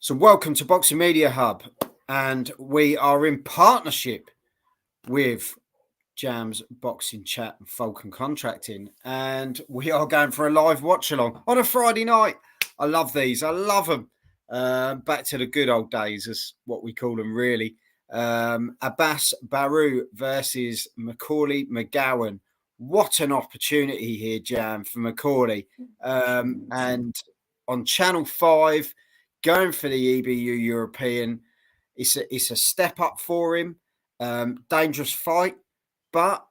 So welcome to Boxing Media Hub, and we are in partnership with Jam's Boxing Chat and Falcon Contracting, and we are going for a live watch along on a Friday night. I love these. I love them. Back to the good old days, is what we call them, really. Abass Baraou versus Macaulay McGowan. What an opportunity here, Jam, for Macaulay. And on Channel 5, going for the EBU European. It's a step up for him. Dangerous fight, but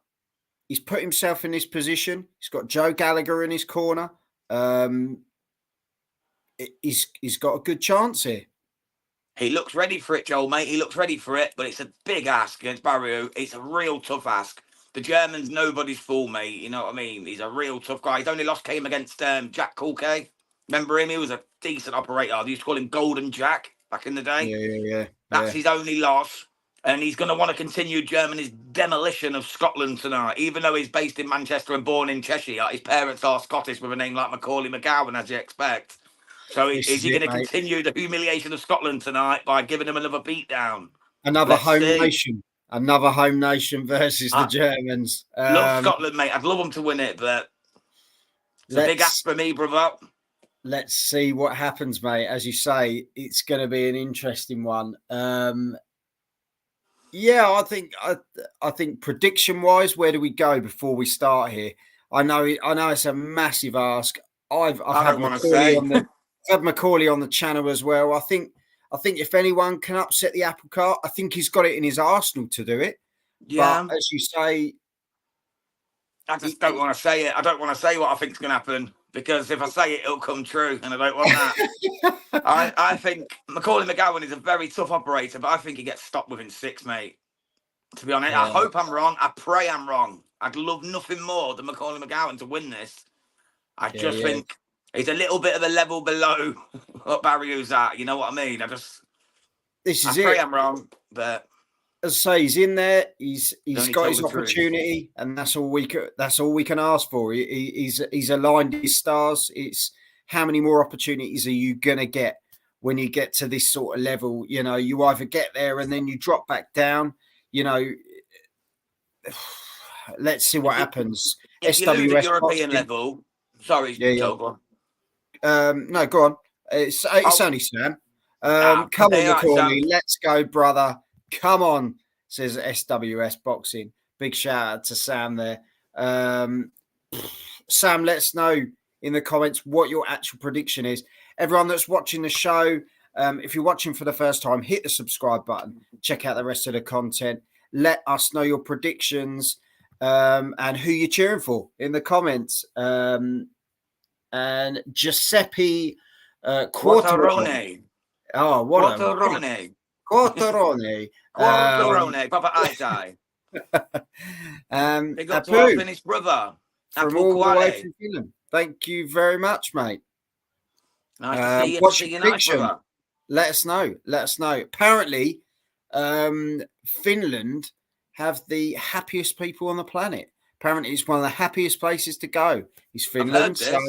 he's put himself in this position. He's got Joe Gallagher in his corner. He's got a good chance here. He looks ready for it, Joel, mate. He looks ready for it, but it's a big ask against Baraou. It's a real tough ask. The German's nobody's fool, mate. You know what I mean? He's a real tough guy. He's only lost came against Jack Kulke. Remember him? He was a decent operator. They used to call him Golden Jack back in the day. Yeah. That's his only loss. And he's going to want to continue Germany's demolition of Scotland tonight. Even though he's based in Manchester and born in Cheshire, his parents are Scottish with a name like Macaulay McGowan, as you expect. So is he going to continue the humiliation of Scotland tonight by giving them another beatdown? Another home nation versus the Germans. Love Scotland, mate. I'd love them to win it, but it's a big ask for me, brother. Let's see what happens, mate. As you say, it's going to be an interesting one. I think prediction-wise, where do we go before we start here? I know it's a massive ask. I've had Macaulay on the channel as well. I think if anyone can upset the apple cart, I think he's got it in his arsenal to do it. Yeah, but as you say, I just don't want to say it. I don't want to say what I think's going to happen, because if I say it, it'll come true, and I don't want that. I think Macaulay McGowan is a very tough operator, but I think he gets stopped within 6, mate. To be honest, I hope I'm wrong. I pray I'm wrong. I'd love nothing more than Macaulay McGowan to win this. I just think he's a little bit of a level below what Baraou's at. You know what I mean? I pray I'm wrong, but as I say, he's in there. He's got his opportunity, and that's all we can ask for. He's aligned his stars. It's how many more opportunities are you gonna get when you get to this sort of level? You know, you either get there and then you drop back down. You know, let's see what happens. If you lose at European level, sorry, Joe, go on. No, go on. It's only Sam. Come on, Macaulay. Let's go, brother. Come on, says SWS Boxing. Big shout out to Sam there. Sam, let us know in the comments what your actual prediction is. Everyone that's watching the show, if you're watching for the first time, hit the subscribe button. Check out the rest of the content. Let us know your predictions and who you're cheering for in the comments. And Giuseppe Quarterone. Oh, what Quarterone. Quarterone. Quarterone. Papa Eye. Big up to our Finnish brother. From all the way from Finland. Thank you very much, mate. Nice to see you. What's your prediction? Let us know. Apparently, Finland have the happiest people on the planet. Apparently, it's one of the happiest places to go. Is Finland. So,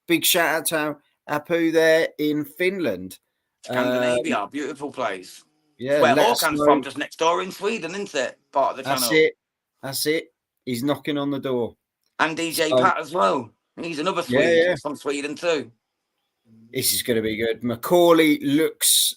big shout out to Apu there in Finland. Scandinavia, beautiful place. Yeah, where Håkan's from, just next door in Sweden, isn't it? Part of the channel. That's it. He's knocking on the door. And DJ Pat as well. He's another Swede from Sweden too. This is going to be good. Macaulay looks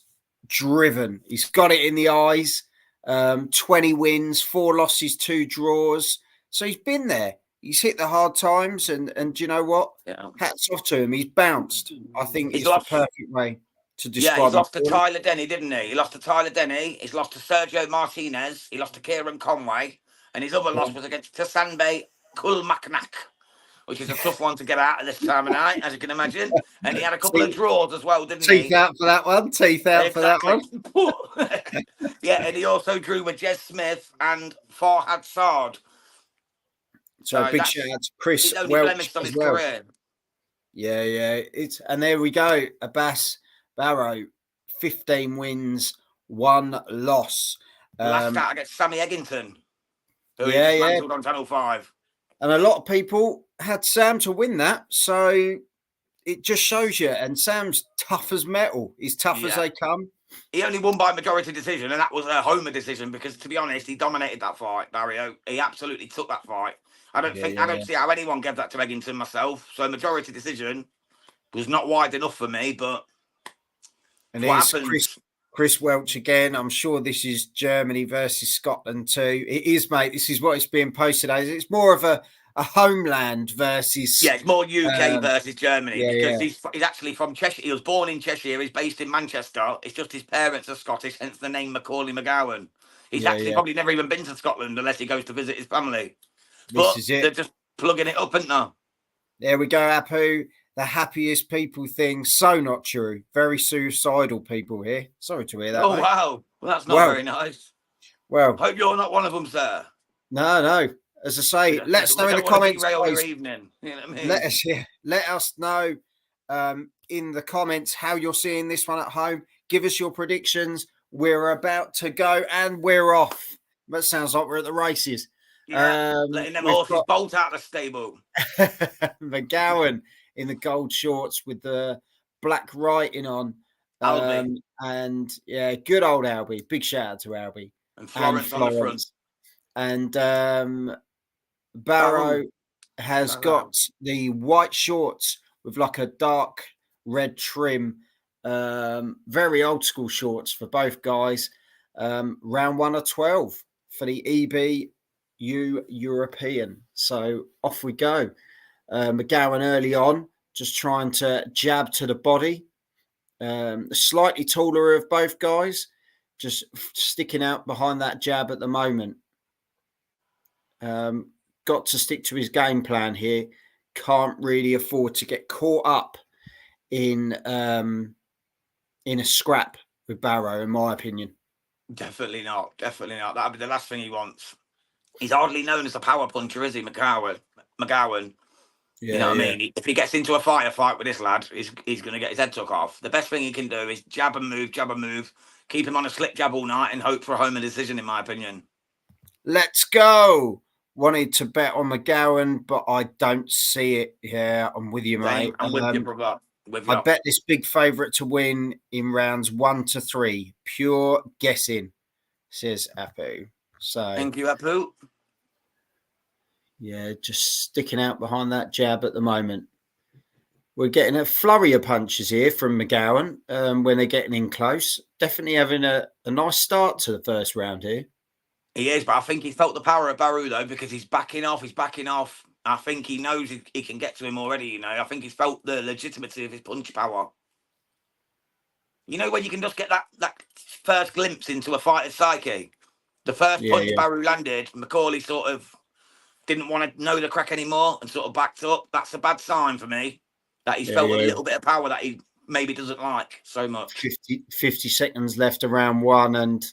driven. He's got it in the eyes. 20 wins, 4 losses, 2 draws. So he's been there. He's hit the hard times, and do you know what? Yeah. Hats off to him. He's bounced. I think it's the perfect way to describe. Yeah, he's lost to Tyler Denny, didn't he? He lost to Tyler Denny. He's lost to Sergio Martinez. He lost to Kieran Conway. And his other loss was against Tasanbe Kulmaknak, which is a tough one to get out of this time of night, as you can imagine. And he had a couple of draws as well, didn't he? Teeth out for that one. For that one. Yeah, and he also drew with Jez Smith and Farhad Saad. So big shout out to Chris. He's only blemished on his career. Yeah. And there we go. Abass Baraou, 15 wins, 1 loss. Last out against Sammy Eggington, who he dismantled on Channel 5. And a lot of people had Sam to win that. So it just shows you. And Sam's tough as metal. He's tough as they come. He only won by majority decision, and that was a Homer decision because, to be honest, he dominated that fight, Barrio. He absolutely took that fight. I don't see how anyone gave that to Eggington myself. So majority decision was not wide enough for me, but and what happens? Chris Welch again. I'm sure this is Germany versus Scotland too. It is, mate. This is what it's being posted as. It's more of a homeland versus... Yeah, it's more UK versus Germany because he's actually from Cheshire. He was born in Cheshire. He's based in Manchester. It's just his parents are Scottish, hence the name Macaulay McGowan. He's actually probably never even been to Scotland unless he goes to visit his family. But they're just plugging it up, aren't they? There we go, Apu. The happiest people thing. So not true. Very suicidal people here. Sorry to hear that. Oh, mate. Wow. Well, that's not very nice. Well, hope you're not one of them, sir. No. As I say, let us know in the comments. Your evening. You know what I mean? Let us know in the comments how you're seeing this one at home. Give us your predictions. We're about to go and we're off. That sounds like we're at the races. Yeah, letting them horses bolt out the stable. McGowan in the gold shorts with the black writing on. And yeah, good old Albie. Big shout out to Albie. And Florence on the front. And Barrow has got the white shorts with like a dark red trim. Very old school shorts for both guys. Round 1 of 12 for the EBU European. So off we go. McGowan early on, just trying to jab to the body. Slightly taller of both guys, just sticking out behind that jab at the moment. Got to stick to his game plan here. Can't really afford to get caught up in a scrap with Barrow, in my opinion. Definitely not. That'll be the last thing he wants. He's hardly known as a power puncher, is he, McGowan? Yeah, you know what I mean? If he gets into a fight with this lad, he's going to get his head took off. The best thing he can do is jab and move, keep him on a slick jab all night and hope for a Homer decision, in my opinion. Let's go. Wanted to bet on McGowan, but I don't see it. Yeah, I'm with you, mate. I'm with you, brother. I bet this big favourite to win in rounds 1 to 3. Pure guessing, says Apu. So thank you, Apu. Yeah, just sticking out behind that jab at the moment. We're getting a flurry of punches here from McGowan when they're getting in close. Definitely having a nice start to the first round here. He is, but I think he felt the power of Baraou, though, because he's backing off. I think he knows he can get to him already, you know. I think he's felt the legitimacy of his punch power. You know, when you can just get that first glimpse into a fighter's psyche. The first punch Baraou landed, Macaulay sort of didn't want to know the crack anymore and sort of backed up. That's a bad sign for me, that he's felt a little bit of power that he maybe doesn't like so much. 50 seconds left of round 1, and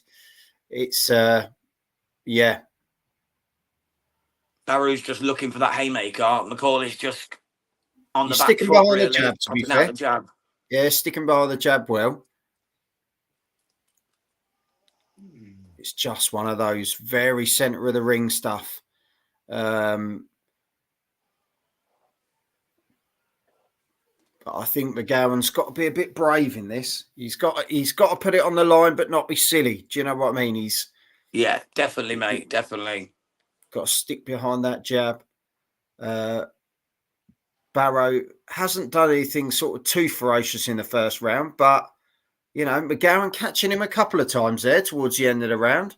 it's, Barou's just looking for that haymaker. Macaulay's just on the back sticking foot, behind really, the jab, to be fair. Jab. Yeah, sticking behind the jab well. It's just one of those very centre of the ring stuff. But I think McGowan's got to be a bit brave in this. He's got to put it on the line, but not be silly. Do you know what I mean? Yeah, definitely, mate. Definitely. Got to stick behind that jab. Barrow hasn't done anything sort of too ferocious in the first round, but, you know, McGowan catching him a couple of times there towards the end of the round.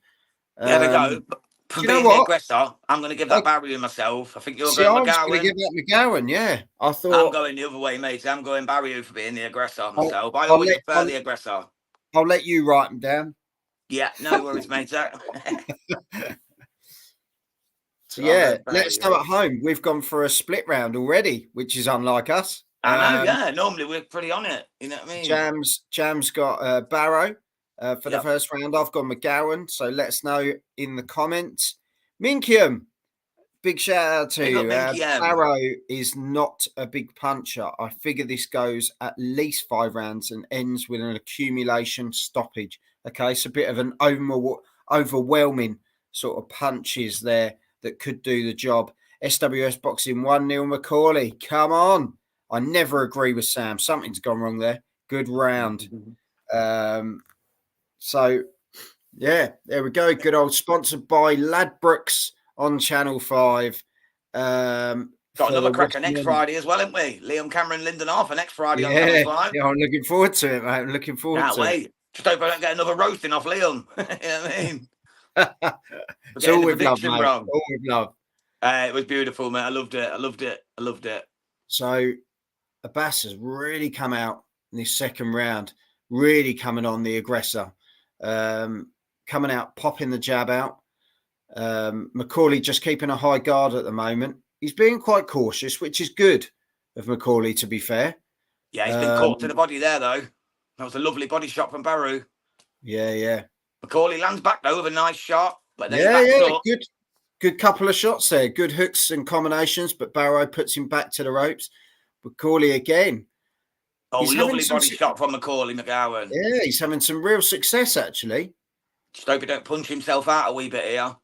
There we go. For being the aggressor, I'm going to give that Barrow myself. I think you're going McGowan. I'm going to give that McGowan, yeah. I'm going the other way, mate. I'm going Barrow for being the aggressor myself. I always prefer the aggressor. I'll let you write them down. Yeah, no worries, mate. So yeah, let's go at home. We've gone for a split round already, which is unlike us. I know, yeah. Normally we're pretty on it. You know what I mean? Jam's got Barrow for the first round. I've got McGowan. So let us know in the comments. Minkium, big shout out to you. Barrow is not a big puncher. I figure this goes at least 5 rounds and ends with an accumulation stoppage. Okay, it's a bit of an overwhelming sort of punches there that could do the job. SWS Boxing 1-0 Macaulay. Come on. I never agree with Sam. Something's gone wrong there. Good round. So, yeah, there we go. Good old sponsored by Ladbrokes on Channel 5. Got another cracker next Friday as well, haven't we? Liam Cameron, Lyndon Arthur next Friday on Channel 5. Yeah, I'm looking forward to it, mate. I'm looking forward Can't to wait. it. Just hope I don't get another roasting off Liam. You know what I mean? It's all with love, mate. Wrong. All with love. It was beautiful, mate. I loved it. So, Abass has really come out in this second round, really coming on the aggressor. Coming out, popping the jab out. Macaulay just keeping a high guard at the moment. He's being quite cautious, which is good of Macaulay, to be fair. Yeah, he's been caught to the body there, though. That was a lovely body shot from Baraou. Yeah. Macaulay lands back, though, with a nice shot. But then he backs up. Good couple of shots there. Good hooks and combinations, but Baraou puts him back to the ropes. Macaulay again. Oh, lovely body shot from Macaulay McGowan. Yeah, he's having some real success, actually. Just hope he don't punch himself out a wee bit here.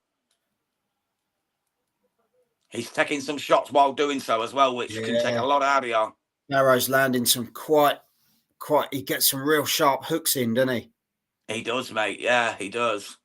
He's taking some shots while doing so as well, which can take a lot out of you. Baraou's landing some quite. He gets some real sharp hooks in, doesn't he? He does, mate. Yeah, he does.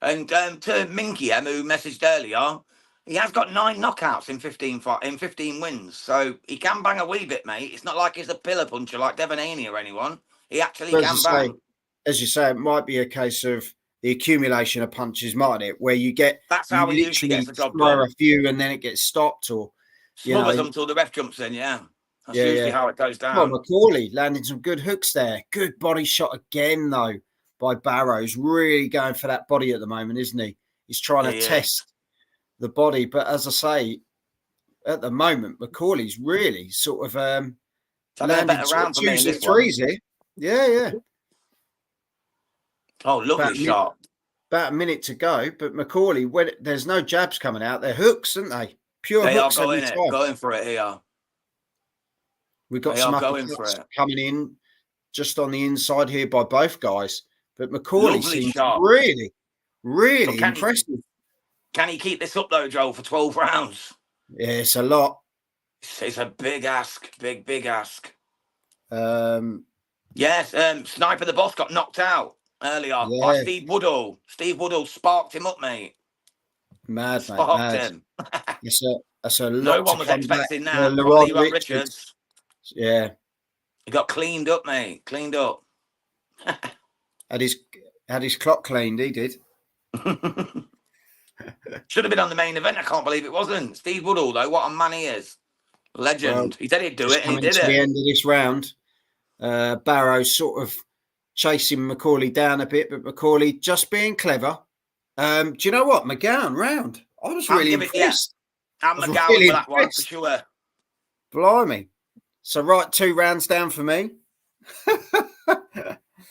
And to Minky M, who messaged earlier, he has got 9 knockouts in 15 wins. So he can bang a wee bit, mate. It's not like he's a pillar puncher like Devon Haney or anyone. He actually can bang. As you say, it might be a case of the accumulation of punches, mightn't it? Where you get that's how he usually gets the job done. A few and then it gets stopped, or smothers them until the ref jumps in. Yeah, that's usually how it goes down. Well, Macaulay landing some good hooks there. Good body shot again, though, by Baraou. He's really going for that body at the moment, isn't he? He's trying to test the body, but as I say, at the moment, Macaulay's really sort of landing sort of 2s and 3s here. Yeah. Oh, lovely shot. About a minute to go, but Macaulay, when there's no jabs coming out, they're hooks, aren't they? Pure hooks. They are going for it here. We've got some uppercuts coming in just on the inside here by both guys, but Macaulay seems really impressive. Can he keep this up though, Joel, for 12 rounds? Yeah, it's a lot. It's a big ask, big ask. Yes, Sniper the Boss got knocked out earlier by Steve Woodall. Steve Woodall sparked him up, mate. Mad, sparked him. That's a lot. No one was expecting that. Leroy Richards. Yeah. He got cleaned up, mate. Cleaned up. had his clock cleaned, he did. Should have been on the main event. I can't believe it wasn't. Steve Woodall, though, what a man he is. Legend. Well, he said he'd do it, and he did it. At the end of this round, Baraou sort of chasing Macaulay down a bit, but Macaulay just being clever. Do you know what? McGowan round. I was really impressed. I'm McGowan for that one, for sure. Blimey. So, right, 2 rounds down for me.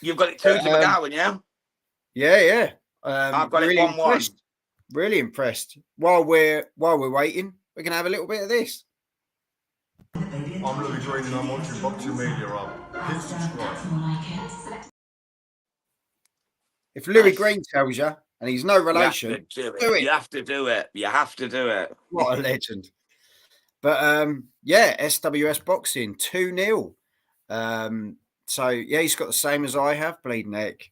You've got it 2 to McGowan, yeah? Yeah. I've got really it 1-1. Really impressed. While we're waiting, we're gonna have a little bit of this. I'm Louis Green and I'm watching Boxing Media Hub. Hit subscribe. If Louis Green tells you, and he's no relation, do it. You have to do it. You have to do it. What a legend. But SWS Boxing 2-0. So yeah, he's got the same as I have. Bleeding neck.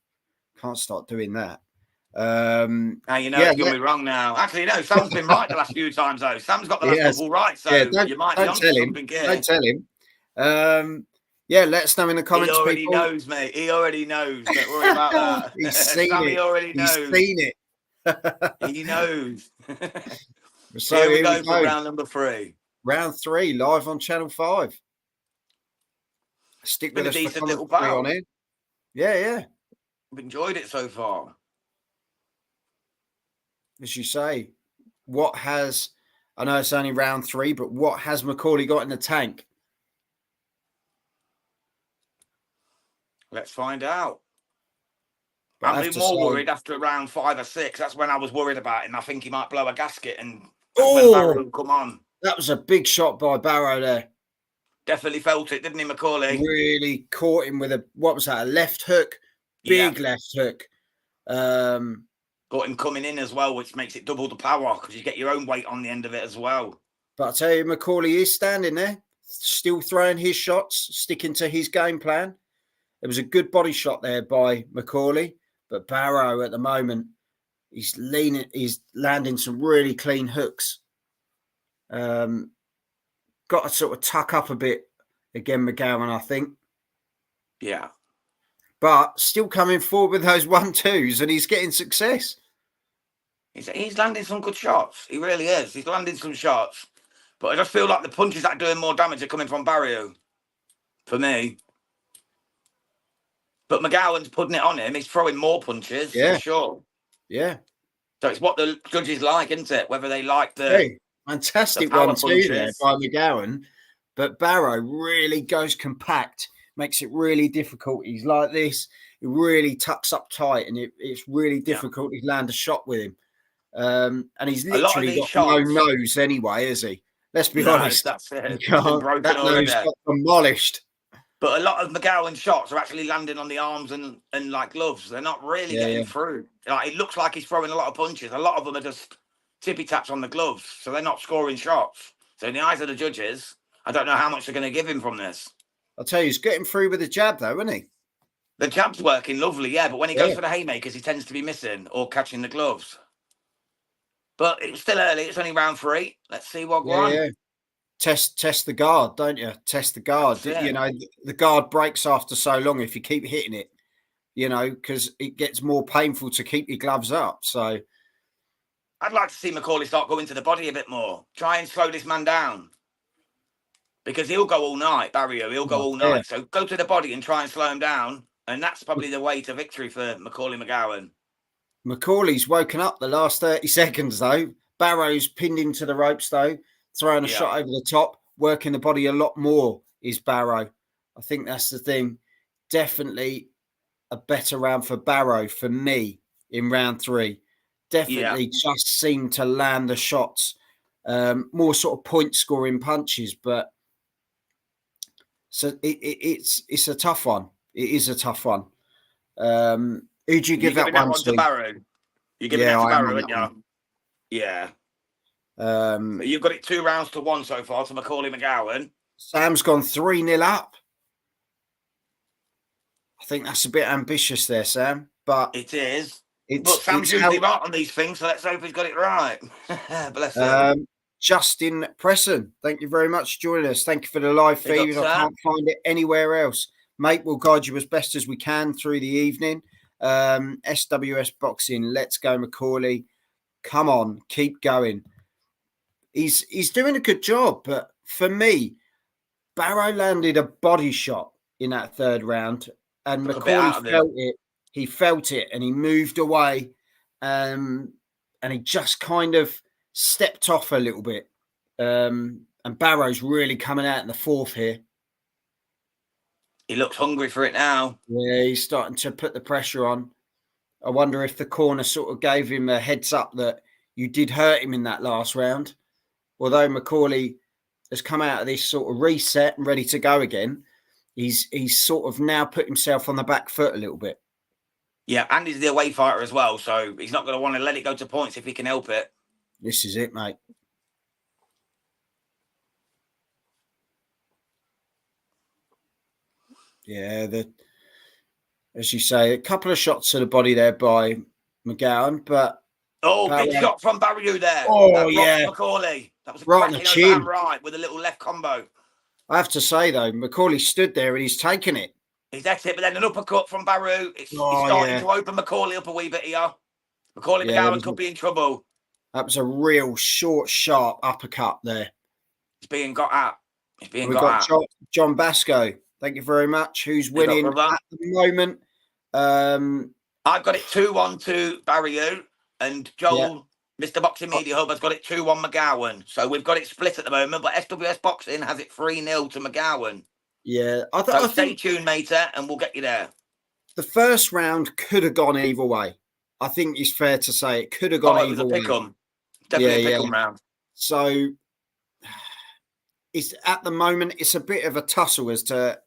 Can't start doing that. Now you know you're gonna be wrong now. Actually, no, Sam's been right the last few times though. Sam's got the last couple right, so you might be on something here. Don't tell him. Let us know in the comments. He already knows, mate. He already knows. Don't worry about that. He's seen Sammy it. already knows. He's seen it. He knows. So here we go for round number 3. Round 3, live on Channel 5. Stick with us for little battle on it. Yeah. I've enjoyed it so far. As you say, I know it's only round 3, but what has Macaulay got in the tank? Let's find out. I'm more worried after round 5 or 6. That's when I was worried about it, and I think he might blow a gasket and when Baraou come on. That was a big shot by Baraou there. Definitely felt it, didn't he, Macaulay? Really caught him with a left hook? Big left hook. Got him coming in as well, which makes it double the power because you get your own weight on the end of it as well. But I tell you, Macaulay is standing there. still throwing his shots, sticking to his game plan. There was a good body shot there by Macaulay, but Baraou at the moment, he's landing some really clean hooks. Got to sort of tuck up a bit again, McGowan, I think. Yeah. But still coming forward with those 1-2s, and he's getting success. He's landing some good shots. He really is. He's landing some shots. But I just feel like the punches that are doing more damage are coming from Baraou, for me. But McGowan's putting it on him. He's throwing more punches, for sure. Yeah. So it's what the judges like, isn't it? Whether they like the fantastic the 1-2 there by McGowan. But Baraou really goes compact, makes it really difficult. He's like this. He really tucks up tight, and it's really difficult to land a shot with him. And he's literally got no nose anyway, is he? Let's be honest. That's it. That nose got demolished. But a lot of McGowan's shots are actually landing on the arms and like gloves. They're not really getting through. Like, it looks like he's throwing a lot of punches. A lot of them are just tippy taps on the gloves, so they're not scoring shots. So in the eyes of the judges, I don't know how much they're going to give him from this. I'll tell you, he's getting through with the jab, though, isn't he? The jab's working lovely, but when he goes for the haymakers, he tends to be missing or catching the gloves. But it's still early. It's only round 3. Let's see what goes on. Yeah. Test the guard, don't you? Test the guard. You know, the guard breaks after so long if you keep hitting it, you know, because it gets more painful to keep your gloves up. So I'd like to see Macaulay start going to the body a bit more. Try and slow this man down. Because he'll go all night, Baraou. He'll go all night. So go to the body and try and slow him down. And that's probably the way to victory for Macaulay McGowan. Macaulay's woken up the last 30 seconds, though. Barrow's pinned into the ropes, though. Throwing a shot over the top, working the body a lot more is Baraou. I think that's the thing. Definitely a better round for Baraou for me in round 3. Definitely just seemed to land the shots. More sort of point scoring punches, but so it's a tough one. It is a tough one. Who'd you give that one to? Baraou. You're giving that to Baraou, aren't you? Yeah. You've got it 2 rounds to 1 so far to Macaulay McGowan. Sam's gone 3-0 up. I think that's a bit ambitious there, Sam. But it is. But Sam's usually right on these things, so let's hope he's got it right. Bless him. Justin Presson, thank you very much for joining us. Thank you for the live feed. I can't find it anywhere else. Mate, we'll guide you as best as we can through the evening. SWS Boxing, let's go, Macaulay. Come on, keep going. He's doing a good job, but for me, Baraou landed a body shot in that 3rd round, and Macaulay felt it. He felt it, and he moved away, and he just kind of stepped off a little bit. And Barrow's really coming out in the 4th here. He looks hungry for it now. Yeah, he's starting to put the pressure on. I wonder if the corner sort of gave him a heads up that you did hurt him in that last round. Although Macaulay has come out of this sort of reset and ready to go again, he's sort of now put himself on the back foot a little bit. Yeah, and he's the away fighter as well, so he's not going to want to let it go to points if he can help it. This is it, mate. Yeah, as you say, a couple of shots to the body there by McGowan, but big shot from Baraou there. Oh, yeah. Macaulay. That was right on the chin. Right, with a little left combo. I have to say, though, Macaulay stood there and he's taken it. That's it, but then an uppercut from Baraou. It's starting to open Macaulay up a wee bit here. Macaulay McGowan could be in trouble. That was a real short, sharp uppercut there. It's being got at. We've got John Basco. Thank you very much. Who's winning at the moment? I've got it 2-1 to Baraou, and Joel, Mr. Boxing Media Hub, has got it 2-1 McGowan. So we've got it split at the moment, but SWS Boxing has it 3-0 to McGowan. Yeah. So stay tuned, mate, and we'll get you there. The first round could have gone either way. I think it's fair to say it could have gone either way. Definitely a pick 'em round. So it's at the moment it's a bit of a tussle as to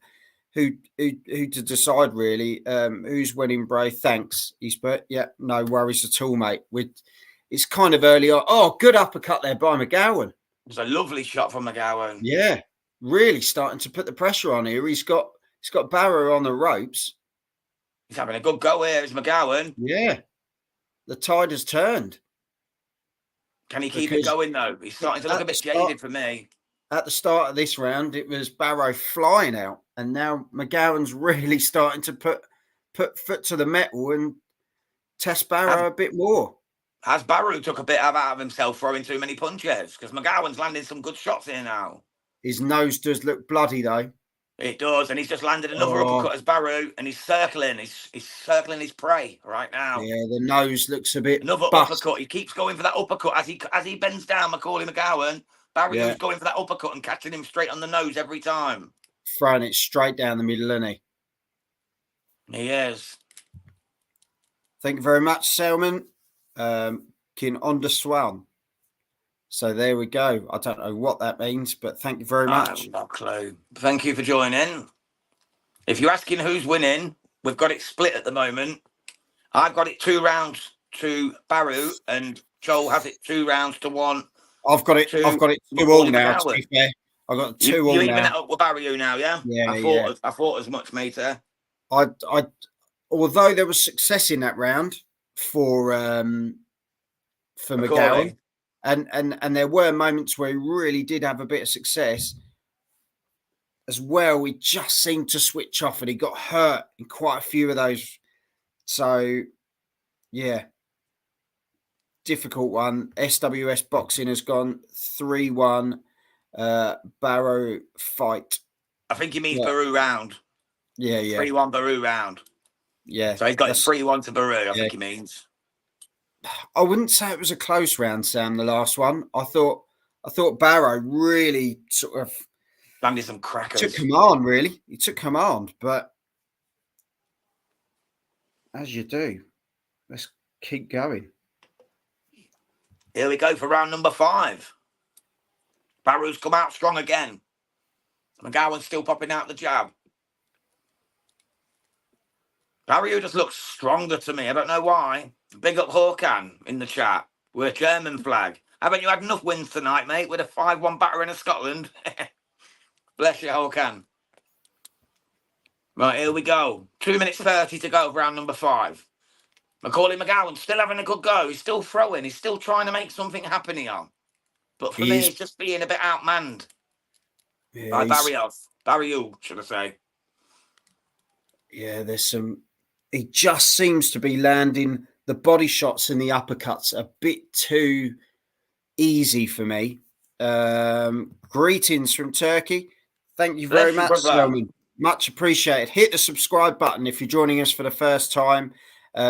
who to decide really. Who's winning, Bray? Thanks, Eastbert. Yeah, no worries at all, mate. It's kind of early on. Oh, good uppercut there by McGowan. It was a lovely shot from McGowan. Yeah. really starting to put the pressure on here. He's got Barrow on the ropes. He's having a good go here, is McGowan. Yeah. The tide has turned. Can he keep it going, though? He's starting to look a bit jaded for me. At the start of this round, it was Barrow flying out, and now McGowan's really starting to put foot to the metal and test Barrow a bit more. Has Baraou took a bit out of himself throwing too many punches? Because McGowan's landing some good shots here now. His nose does look bloody, though. It does, and he's just landed another uppercut as Baraou, and he's circling. He's circling his prey right now. Yeah, the nose looks a bit another uppercut. He keeps going for that uppercut as he bends down. Macaulay McGowan. Baraou's going for that uppercut and catching him straight on the nose every time. Throwing it straight down the middle, isn't he? He is. Thank you very much, Selman. Kin underswan. So there we go. I don't know what that means, but thank you very much. I have no clue. Thank you for joining. If you're asking who's winning, we've got it split at the moment. I've got it 2 rounds to Baraou, and Joel has it 2 rounds to 1. I've got it 2 all now. To be fair, I've got 2 all now. You even it up with Baraou now, yeah? Yeah, I thought as much, mate. Although there was success in that round for McGowan, and there were moments where he really did have a bit of success as well. He just seemed to switch off, and he got hurt in quite a few of those. So, yeah, difficult one. SWS Boxing has gone 3-1 Baraou fight. I think he means Baraou round. Yeah. 3-1 Baraou round. Yeah. So he's got 3-1 to Baraou, I think he means. I wouldn't say it was a close round, Sam, the last one. I thought Barrow really sort of landed some crackers. Took command, really. He took command, but as you do, let's keep going. Here we go for round number 5. Barrow's come out strong again. McGowan's still popping out the jab. Baraou just looks stronger to me. I don't know why. Big up Håkan in the chat. We're a German flag. Haven't you had enough wins tonight, mate, with a 5-1 battering of Scotland? Bless you, Håkan. Right, here we go. 2 minutes 30 to go for round number 5. Macaulay McGowan still having a good go. He's still throwing. He's still trying to make something happen here. But for me, he's just being a bit outmanned by Baraou, should I say. Yeah, there's some... He just seems to be landing the body shots and the uppercuts a bit too easy for me. Greetings from Turkey. Thank you very much, Selman. Much appreciated. Hit the subscribe button if you're joining us for the first time.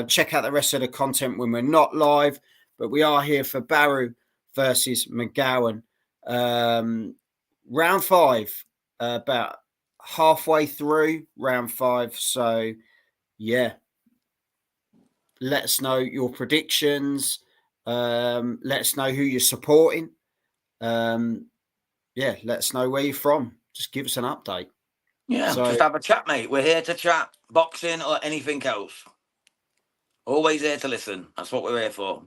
Check out the rest of the content when we're not live, but we are here for Baraou versus McGowan. Round 5, about halfway through round 5. So, yeah. Let us know your predictions. Let us know who you're supporting. Yeah, let us know where you're from. Just give us an update. Yeah, just have a chat, mate. We're here to chat boxing or anything else. Always here to listen. That's what we're here for.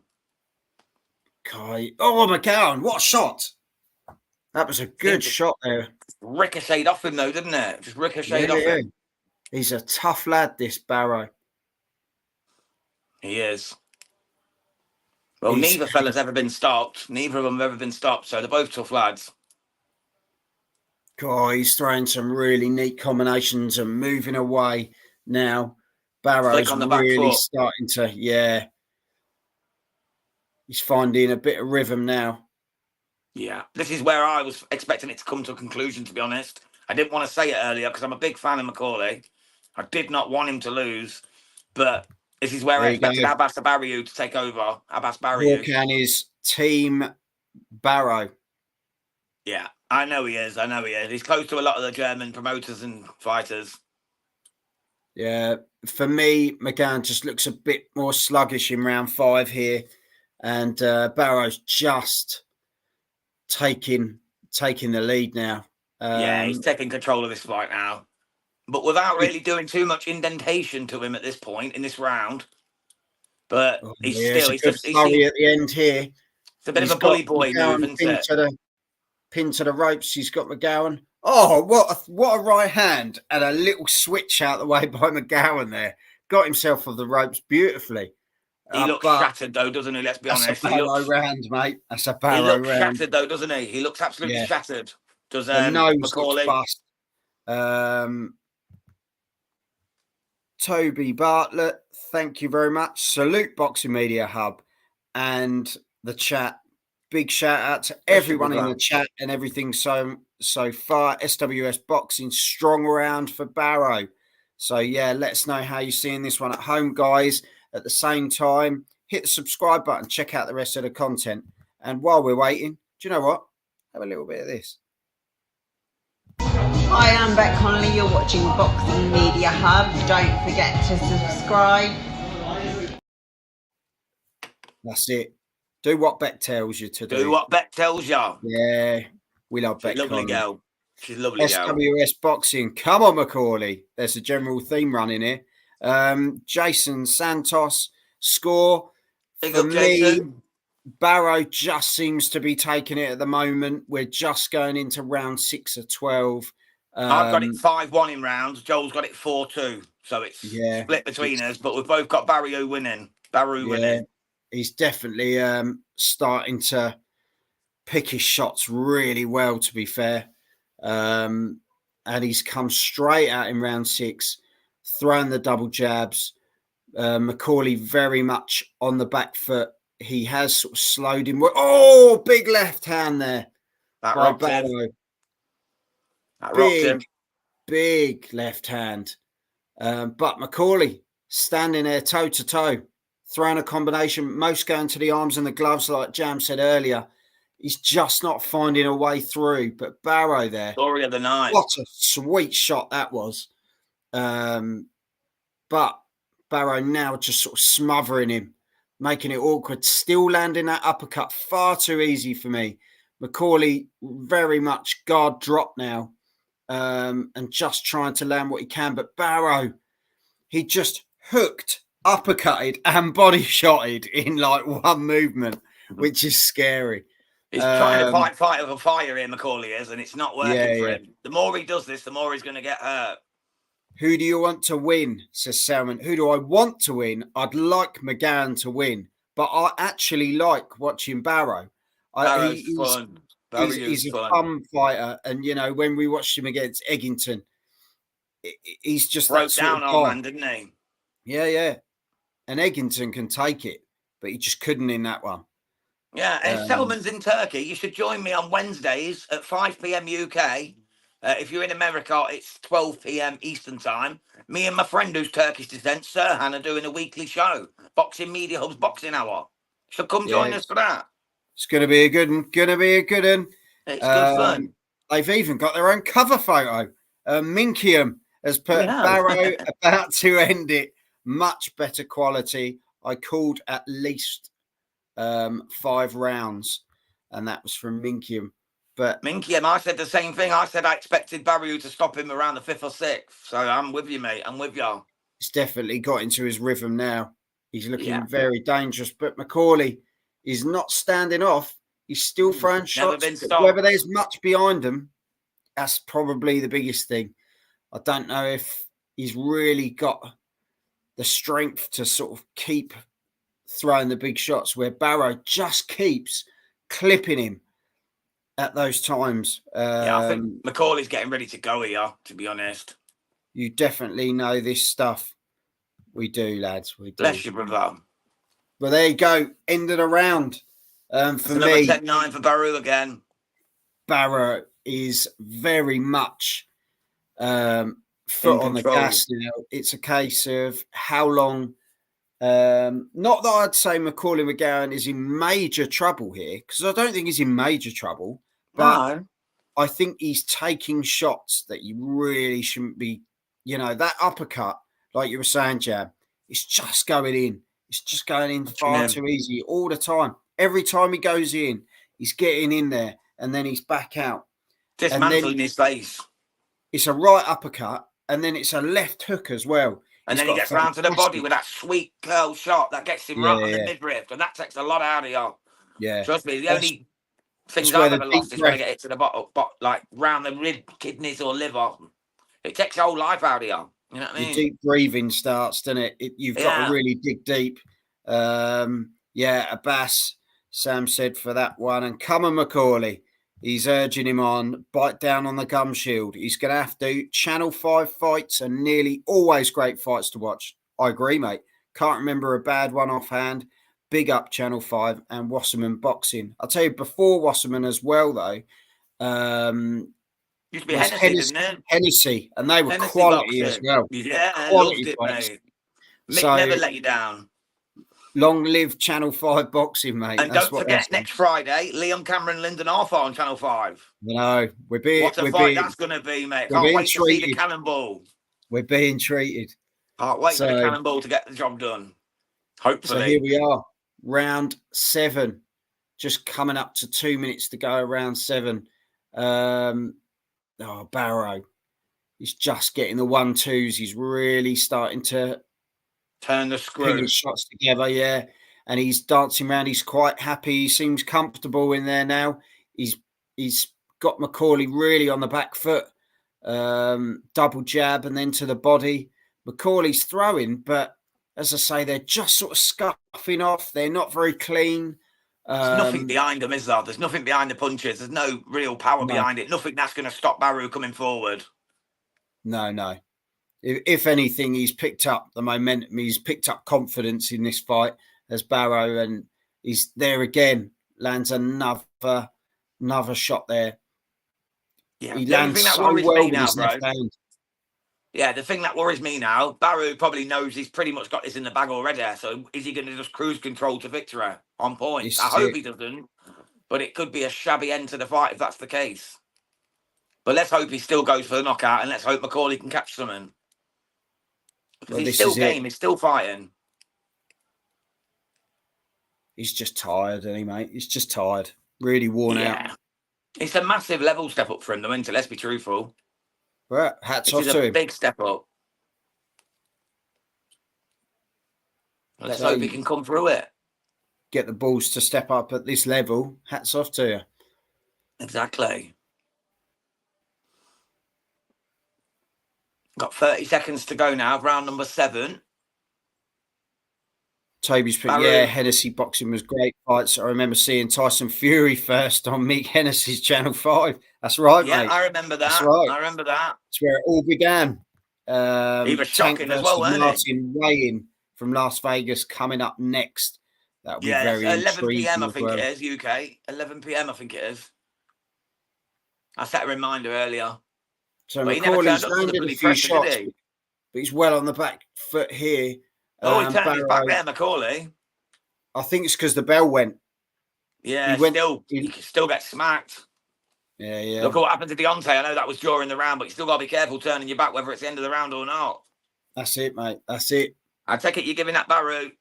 Okay. Oh, McGowan, what a shot. That was a good shot there. Ricocheted off him, though, didn't it? Just ricocheted off him. He's a tough lad, this Baraou. He is. Well, neither fella's ever been stopped. Neither of them have ever been stopped, so they're both tough lads. God, he's throwing some really neat combinations and moving away now. Barrow's really starting to, he's finding a bit of rhythm now. Yeah, this is where I was expecting it to come to a conclusion, to be honest. I didn't want to say it earlier because I'm a big fan of Macaulay. I did not want him to lose, but this is where I expected Abass Baraou to take over. Abass Baraou. Håkan is Team Baraou. Yeah, I know he is. He's close to a lot of the German promoters and fighters. Yeah, for me, McGowan just looks a bit more sluggish in round 5 here. And Barrow's just taking the lead now. Yeah, he's taking control of this fight now. But without really doing too much indentation to him at this point in this round. But he's still... He's just at the end here. It's a bit of a bully boy move, isn't it? Pin to the ropes. He's got McGowan. Oh, what a right hand and a little switch out the way by McGowan there. Got himself off the ropes beautifully. He looks But shattered though, doesn't he? Let's be that's honest. a Barrow round, mate. That's a Barrow round. Shattered though, doesn't he? He looks absolutely Yeah. shattered. Does The nose looks Macaulay? bust. Toby Bartlett, thank you very much. Salute Boxing Media Hub and the chat. Big shout out to everyone in the chat and everything so far. SWS Boxing strong round for Barrow. So yeah, let us know how you're seeing this one at home, guys. At the same time, hit the subscribe button, check out the rest of the content. And while we're waiting, do you know what? Have a little bit of this. Hi, I'm Beck Connolly. You're watching Boxing Media Hub. Don't forget to subscribe. That's it. Do what Beck tells you to do. Do what Beck tells you. Yeah, we love Beck. Lovely girl. She's a lovely girl. SWS Boxing. Come on, Macaulay. There's a general theme running here. Jason Santos score. For me, Barrow just seems to be taking it at the moment. We're just going into round 6 of 12. I've got it 5-1 in rounds. Joel's got it 4-2. So it's split between us, but we've both got Barrow winning. Winning. He's definitely starting to pick his shots really well, to be fair. And he's come straight out in round 6, throwing the double jabs. Macaulay very much on the back foot. He has sort of slowed him. Oh, big left hand there. That rocked him. That rocked him. Big left hand. But Macaulay standing there toe to toe, throwing a combination, most going to the arms and the gloves, like Jam said earlier. He's just not finding a way through. But Barrow there. Story of the night. What a sweet shot that was. But Barrow now just sort of smothering him, making it awkward, still landing that uppercut far too easy for me. Macaulay very much guard drop now and just trying to land what he can. But Barrow, he just hooked, uppercutted and body shotted in like one movement, which is scary. He's trying to fight fire with a fire here, Macaulay is, and it's not working for him. The more he does this, the more he's going to get hurt. Who do you want to win, says Salmon. Who do I want to win? I'd like McGowan to win, but I actually like watching Barrow. Barrow's fun. He's a fun fighter. And, you know, when we watched him against Eggington, he's just broke down on man, didn't he? Yeah. And Eggington can take it, but he just couldn't in that one. Yeah, and Selman's in Turkey. You should join me on Wednesdays at 5 p.m. UK. If you're in America, it's 12 p.m. Eastern time. Me and my friend who's Turkish descent, Serhan, are doing a weekly show, Boxing Media Hub's Boxing Hour. So come join us for that. It's going to be a good one. It's good fun. They've even got their own cover photo. Minkium has put Barrow about to end it. Much better quality. I called at least 5 rounds, and that was from Minkium. But Minkium, I said the same thing. I said I expected Barrow to stop him around the 5th or 6th. So I'm with you, mate. I'm with you. He's definitely got into his rhythm now. He's looking very dangerous. But Macaulay is not standing off. He's still throwing shots. Whether there's much behind him, that's probably the biggest thing. I don't know if he's really got the strength to sort of keep throwing the big shots, where Barrow just keeps clipping him at those times. I think Macaulay's getting ready to go here, to be honest. You definitely know this stuff. We do, lads. We do. Bless you, brother. Well, there you go. End of the round. For me, 10-9 for Barrow again. Barrow is very much foot on the gas now. It's a case of how long. Not that I'd say Macaulay McGowan is in major trouble here, because I don't think he's in major trouble, but I think he's taking shots that you really shouldn't be. You know, that uppercut, like you were saying, Jab, it's just going in. It's just going in far too easy all the time. Every time he goes in, he's getting in there and then he's back out. Dismantling his face. It's a right uppercut and then it's a left hook as well. And then he gets round to the body with that sweet curl shot that gets him right on the midriff. And that takes a lot out of you. Yeah. Trust me, the only Things where I've the ever deep lost is when I breath, get hit to the bottom, like round the rib, kidneys or liver. It takes your whole life out of you. You know what I your mean? deep breathing starts, doesn't it? You've got to Yeah. really dig deep. Yeah, Abass, Sam said for that one. And come on, Macaulay. He's urging him on, bite down on the gum shield. He's going to have to. Channel 5 fights are nearly always great fights to watch. I agree, mate. Can't remember a bad one offhand. Big up Channel 5 and Wasserman Boxing. I'll tell you, before Wasserman as well, though, Used to be was Hennessy, didn't it? Hennessy, and they were Hennessy quality as boxing. well. Yeah, I Quality loved it, fights. mate. Mick So never let you down. long live Channel 5 boxing, mate. And That's don't what forget, next Friday, Liam Cameron, Lyndon Arthur on Channel 5. you know. What a fight that's going to be, mate. we're Can't being wait to see the treated. cannonball. We're being treated. Can't wait for the So cannonball to get the job done. Hopefully. here we are, round 7, just coming up to 2 minutes to go. Round 7. Baraou. He's just getting the 1-2s. He's really starting to turn the put screw. his shots together, yeah. And he's dancing around. He's quite happy. He seems comfortable in there now. He's got Macaulay really on the back foot. Double jab and then to the body. Macaulay's throwing, but as I say, they're just sort of scuffing off. They're not very clean. There's nothing behind them, is there? There's nothing behind the punches. There's no real power behind it. Nothing that's going to stop Baraou coming forward. No. If anything, he's picked up the momentum. He's picked up confidence in this fight as Baraou, and he's there again. Lands another shot there. Yeah, he the only lands thing that so worries well me with now, his bro. left hand. Yeah, the thing that worries me now, Baraou probably knows he's pretty much got this in the bag already. So is he going to just cruise control to victory on point? I hope he doesn't, but it could be a shabby end to the fight if that's the case. But let's hope he still goes for the knockout, and let's hope Macaulay can catch something. Because he's still game, he's still fighting. He's just tired, isn't he, mate? He's just tired. Really worn out. It's a massive level step up for him, though, isn't it? Let's be truthful. Right, hats off to him. It's a big step up. Let's hope he can come through it. Get the balls to step up at this level. Hats off to you. Exactly. Got 30 seconds to go now, round number 7. Toby's put, Hennessy boxing was great fights. I remember seeing Tyson Fury first on Meek Hennessy's Channel 5. That's right, mate. I remember that. That's right. I remember that. That's where it all began. He was shocking as well, wasn't Martin weighing from Las Vegas coming up next. That'll be very 11 p.m. I think it is, UK. 11 p.m. I think it is. I set a reminder earlier. So Macaulay's landed a few shots, but he's well on the back foot here. He turned his back there, Macaulay. I think it's because the bell went. Yeah, he still gets smacked. Yeah. Look at what happened to Deontay. I know that was during the round, but you still got to be careful turning your back, whether it's the end of the round or not. That's it, mate. That's it. I take it you're giving that Baraou.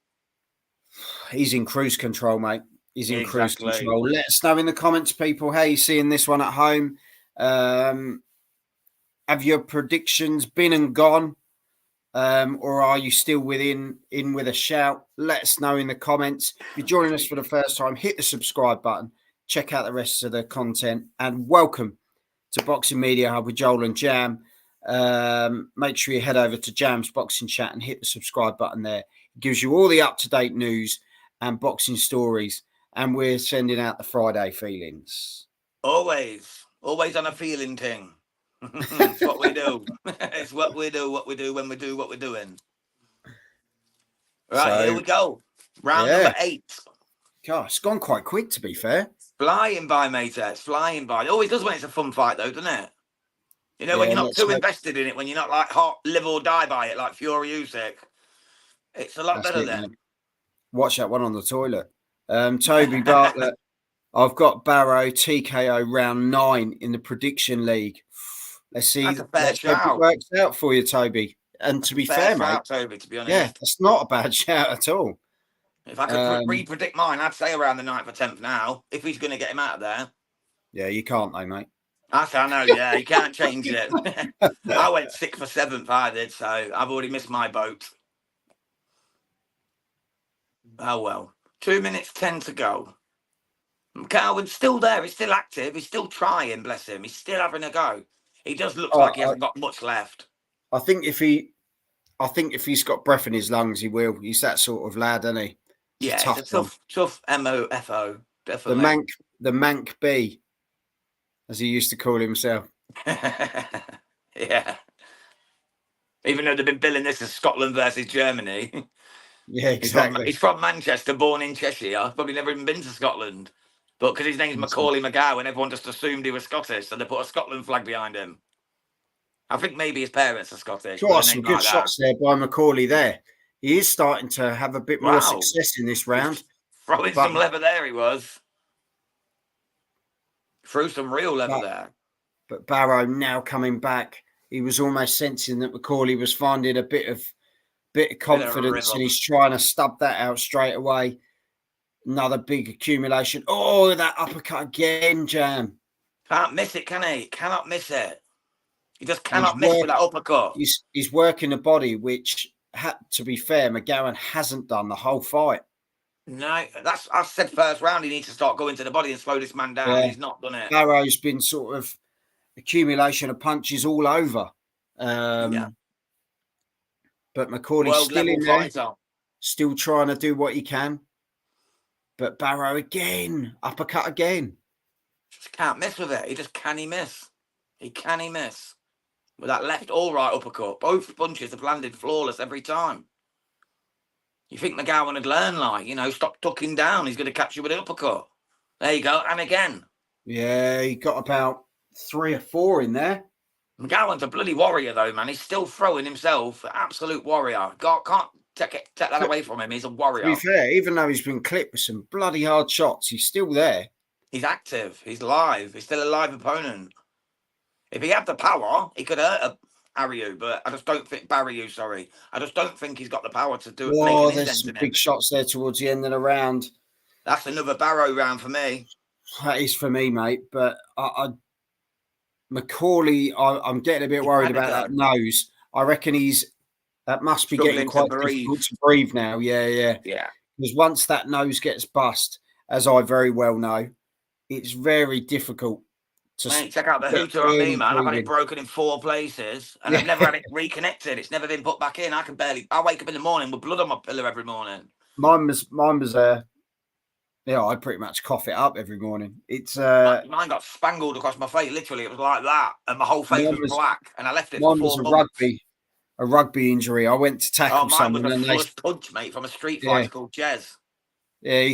He's in cruise control, mate. He's in cruise control. Let us know in the comments, people, how you seeing this one at home. Have your predictions been and gone? Or are you still in with a shout? Let us know in the comments. If you're joining us for the first time, hit the subscribe button. Check out the rest of the content. And welcome to Boxing Media Hub with Joel and Jam. Make sure you head over to Jam's Boxing Chat and hit the subscribe button there. It gives you all the up-to-date news and boxing stories. And we're sending out the Friday feelings. Always on a feeling thing. It's what we do. It's what we do when we do what we're doing. Right, here we go. Round number 8. Gosh, it's gone quite quick, to be fair. Flying by, mate. It's flying by. It always does when it's a fun fight, though, doesn't it? You know, when you're not too invested in it, when you're not like hot, live or die by it, like Fury Usyk. It's a lot better then. Watch that one on the toilet. Toby Bartlett. I've got Baraou TKO round 9 in the prediction league. Let's see. Let's hope it works out for you, Toby. And to be fair, mate, Toby, to be honest, that's not a bad shout at all. If I could re-predict mine, I'd say around the 9th or 10th now. If he's going to get him out of there. Yeah, you can't, though, mate. I know. Yeah, you can't change it. I went 6th or 7th. I did, so I've already missed my boat. Oh well. 2 minutes 10 to go. McGowan's still there. He's still active. He's still trying, bless him. He's still having a go. He does look like he hasn't got much left. I think if he's got breath in his lungs, he will. He's that sort of lad, isn't he? It's a tough MOFO, definitely. The Mank B, as he used to call himself. Yeah. Even though they've been billing this as Scotland versus Germany. Yeah, exactly. He's from Manchester, born in Cheshire. Probably never even been to Scotland. But because his name's Macaulay McGowan, everyone just assumed he was Scottish, so they put a Scotland flag behind him. I think maybe his parents are Scottish. Got some good shots there by Macaulay there. He is starting to have a bit more success in this round. Throwing some leather there, he was. Threw some real leather there. But Baraou now coming back. He was almost sensing that Macaulay was finding a bit of confidence, and he's trying to stub that out straight away. Another big accumulation. Oh, that uppercut again, Jam. Can't miss it, can he? Cannot miss it. He just cannot miss with that uppercut. He's working the body, which, to be fair, McGowan hasn't done the whole fight. No, I said first round he needs to start going to the body and slow this man down. Yeah. He's not done it. Baraou's been sort of accumulation of punches all over. But Macaulay's still in there, still trying to do what he can. But Baraou again, uppercut again. Just can't miss with it. He just can't miss. With that left or right uppercut. Both punches have landed flawless every time. You think McGowan would learn, stop ducking down. He's going to catch you with an uppercut. There you go. And again. Yeah, he got about 3 or 4 in there. McGowan's a bloody warrior, though, man. He's still throwing himself. Absolute warrior. God can't take that away from him. He's a warrior. To be fair, even though he's been clipped with some bloody hard shots, he's still there. He's active. He's live. He's still a live opponent. If he had the power, he could hurt Baraou, but I just don't think I just don't think he's got the power to do it. Oh, there's some big shots there towards the end of the round. That's another Baraou round for me. That is for me, mate. But Macaulay, I'm getting a bit worried about that nose. I reckon that must be getting quite difficult to breathe now. Yeah. Because once that nose gets bust, as I very well know, it's very difficult. Mate, check out the hooter on me, man. I've had it broken in 4 places, and I've never had it reconnected. It's never been put back in. I wake up in the morning with blood on my pillow every morning. Mine was I pretty much cough it up every morning. It's mine got spangled across my face. Literally, it was like that, and my whole face was black. And I left it for 4 months. A rugby injury. I went to tackle someone. Mine was a first punch, mate, from a street fighter called Jez. Yeah,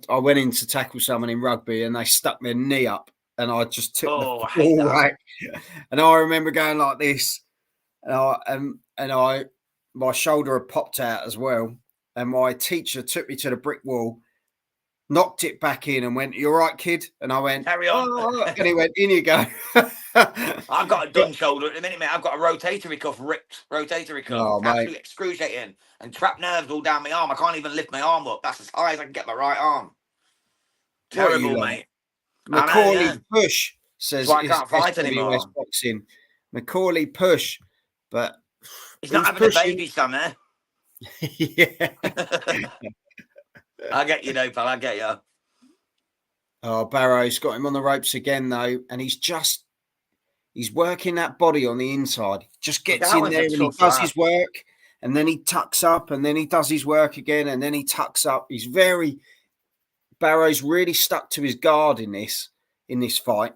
I went in to tackle someone in rugby, and they stuck their knee up. And I just took the ball away. And I remember going like this. And my shoulder had popped out as well. And my teacher took me to the brick wall, knocked it back in and went, "You all right, kid?" And I went, "Carry on." Oh. And he went, "In you go." I've got a done shoulder at the minute, mate. I've got a rotatory cuff ripped. Absolutely excruciating. And trapped nerves all down my arm. I can't even lift my arm up. That's as high as I can get my right arm. Terrible, mate. Macaulay push says I can't fight anymore. Boxing. Macaulay push, but he's not having a baby, son, eh? Yeah. I get you, though, pal. I get you. Oh, Baraou's got him on the ropes again, though, and he's working that body on the inside. Just gets in there and he does his work, and then he tucks up, and then he does his work again, and then he tucks up. Baraou's really stuck to his guard in this fight.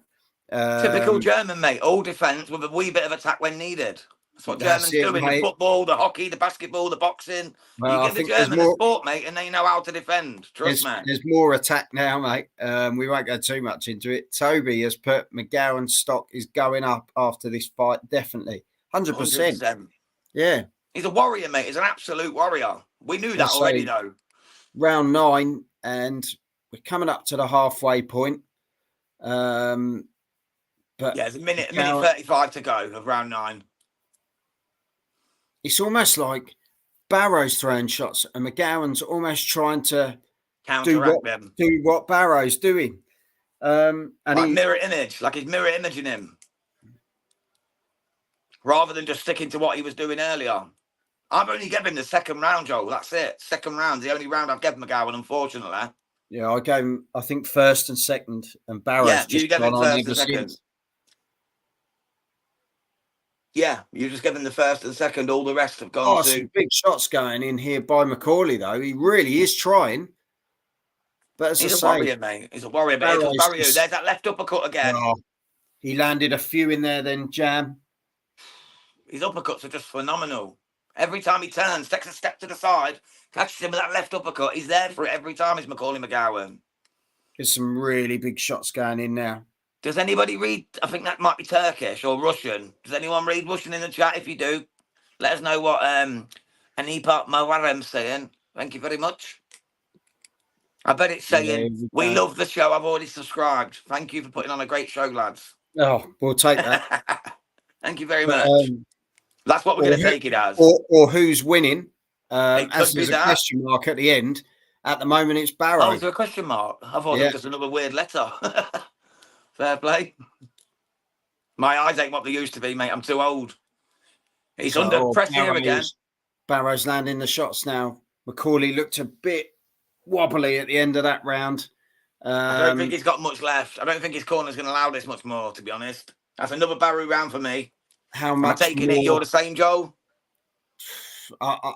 Typical German, mate. All defence with a wee bit of attack when needed. That's what Germans do in the football, the hockey, the basketball, the boxing. Well, you give the Germans a sport, mate, and they know how to defend. Trust me. There's more attack now, mate. We won't go too much into it. Toby has put McGowan's stock is going up after this fight. Definitely. 100%. Yeah. He's a warrior, mate. He's an absolute warrior. We knew that already, though. Round 9, and we're coming up to the halfway point. But there's a minute 35 to go of round 9. It's almost like Barrow's throwing shots and McGowan's almost trying to counteract them. Do what Barrow's doing. And mirror image, like he's mirror imaging him. Rather than just sticking to what he was doing earlier. I've only given him the second round, Joel. That's it. Second round, the only round I've given McGowan, unfortunately. Yeah, I gave him, I think, first and second, and Barrow's Yeah, just you gave gone him on first ever and second. since. Yeah, you just given the first and second. All the rest have gone Oh, to. some big shots going in here by Macaulay, though. He really is trying. But as He's I a say, warrior, mate. He's a warrior. But here comes Barrow's Baraou. just, There's that left uppercut again. oh, he landed a few in there, then Jam. His uppercuts are just phenomenal. Every time he turns, takes a step to the side, catches him with that left uppercut. He's there for it every time. He's Macaulay McGowan. There's some really big shots going in now. Does anybody read? I think that might be Turkish or Russian. Does anyone read Russian in the chat? If you do, let us know what Anipa Mawarem's saying. Thank you very much. I bet it's saying, we love the show. I've already subscribed. Thank you for putting on a great show, lads. Oh, we'll take that. Thank you very much. That's what we're going to take it as. Or who's winning. It As could be there's a that. question mark at the end. At the moment, it's Barrow. Oh, is there a question mark? I thought it was just another weird letter. Fair play. My eyes ain't what they used to be, mate. I'm too old. He's under pressure here again. Barrow's landing the shots now. Macaulay looked a bit wobbly at the end of that round. I don't think he's got much left. I don't think his corner's going to allow this much more, to be honest. That's another Baraou round for me. How much I'm taking more? it. You're the same, Joel? I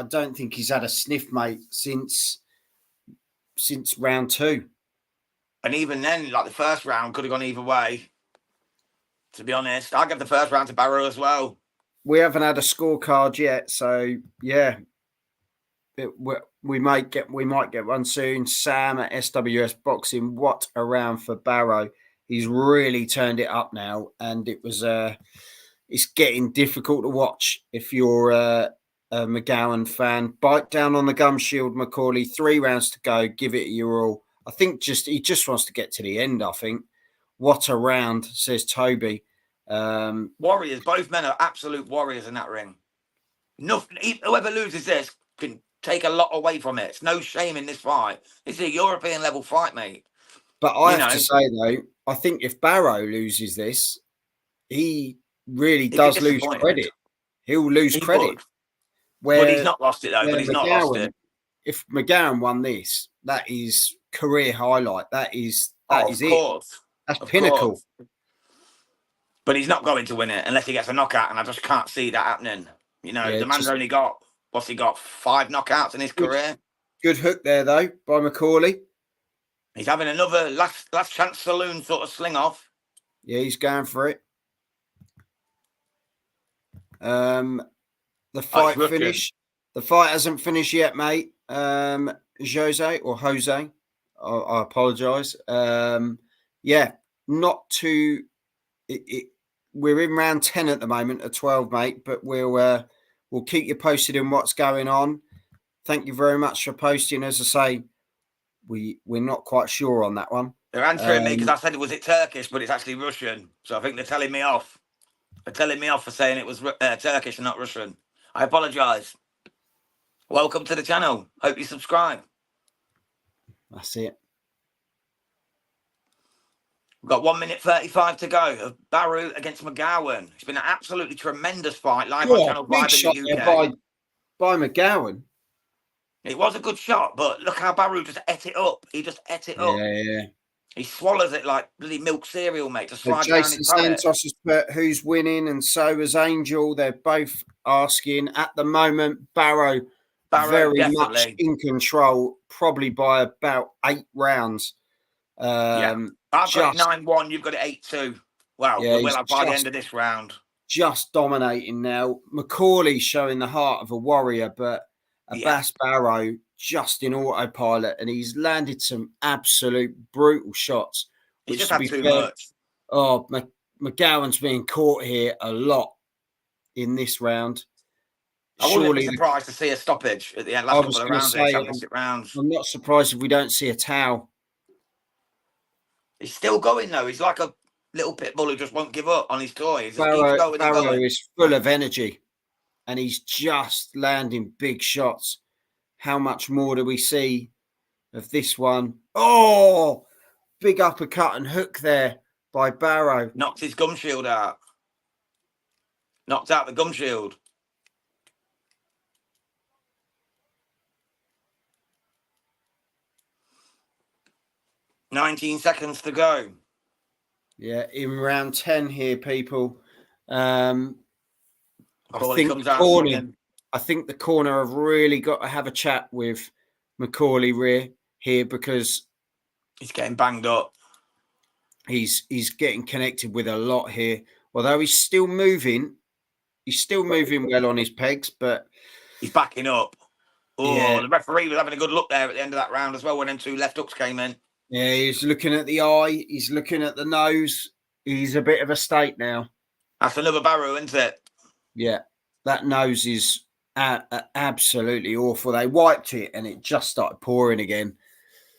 don't think he's had a sniff, mate, since round 2. And even then, like the first round could have gone either way. To be honest, I'll give the first round to Baraou as well. We haven't had a scorecard yet, so yeah, we might get one soon. Sam at SWS Boxing, what a round for Baraou. He's really turned it up now, and it was it's getting difficult to watch if you're a McGowan fan. Bite down on the gum shield, Macaulay. 3 rounds to go. Give it your all. I think he just wants to get to the end. I think. What a round, says Toby. Warriors. Both men are absolute warriors in that ring. Whoever loses this can take a lot away from it. It's no shame in this fight. It's a European level fight, mate. But I have to say, though, I think if Baraou loses this, he really does lose credit. He'll lose credit. But he's not lost it, though. But he's not lost it. If McGowan won this, that is career highlight. That is it. Course. That's pinnacle. Course. But he's not going to win it unless he gets a knockout, and I just can't see that happening. You know, the man's only got, 5 knockouts in his career. Good hook there, though, by Macaulay. He's having another last chance saloon sort of sling off. Yeah, he's going for it. The fight finished. The fight hasn't finished yet, mate. Jose. I apologise. Yeah, not too. We're in round 10 at the moment, at 12, mate. But we'll keep you posted on what's going on. Thank you very much for posting. As I say, we're not quite sure on that one. They're answering me because I said, was it Turkish? But it's actually Russian. So I think they're telling me off. They're telling me off for saying it was Turkish and not Russian. I apologise. Welcome to the channel. Hope you subscribe. That's it. We've got 1 minute 35 to go of Baraou against McGowan. It's been an absolutely tremendous fight live on Channel 5 in the UK. By McGowan. It was a good shot, but look how Baraou just ate it up. He just ate it up. Yeah. He swallows it like bloody milk cereal, mate. Just slide Jason down his Santos has put who's winning, and so has Angel. They're both asking. At the moment, Baraou very definitely much in control, probably by about 8 rounds. I've got it 9-1. You've got it 8-2. Well, we will have by the end of this round. Just dominating now. Macaulay showing the heart of a warrior, but Abass Baraou just in autopilot, and he's landed some absolute brutal shots. He just had too much. Oh, McGowan's being caught here a lot in this round. I wouldn't be surprised to see a stoppage at the end. Last couple of rounds. I'm not surprised if we don't see a towel. He's still going, though. He's like a little pit bull who just won't give up on his toy. Baraou is full of energy, and he's just landing big shots. How much more do we see of this one? Oh, big uppercut and hook there by Baraou. Knocked his gum shield out. Knocked out the gum shield. 19 seconds to go. Yeah, in round 10 here, people. Macaulay comes out swinging. I think the corner have really got to have a chat with Macaulay here because he's getting banged up. He's getting connected with a lot here. Although he's still moving well on his pegs, but he's backing up. Oh, yeah. The referee was having a good look there at the end of that round as well when them 2 left hooks came in. Yeah, he's looking at the eye. He's looking at the nose. He's a bit of a state now. That's another Baraou, isn't it? Yeah, that nose is absolutely awful. They wiped it and it just started pouring again.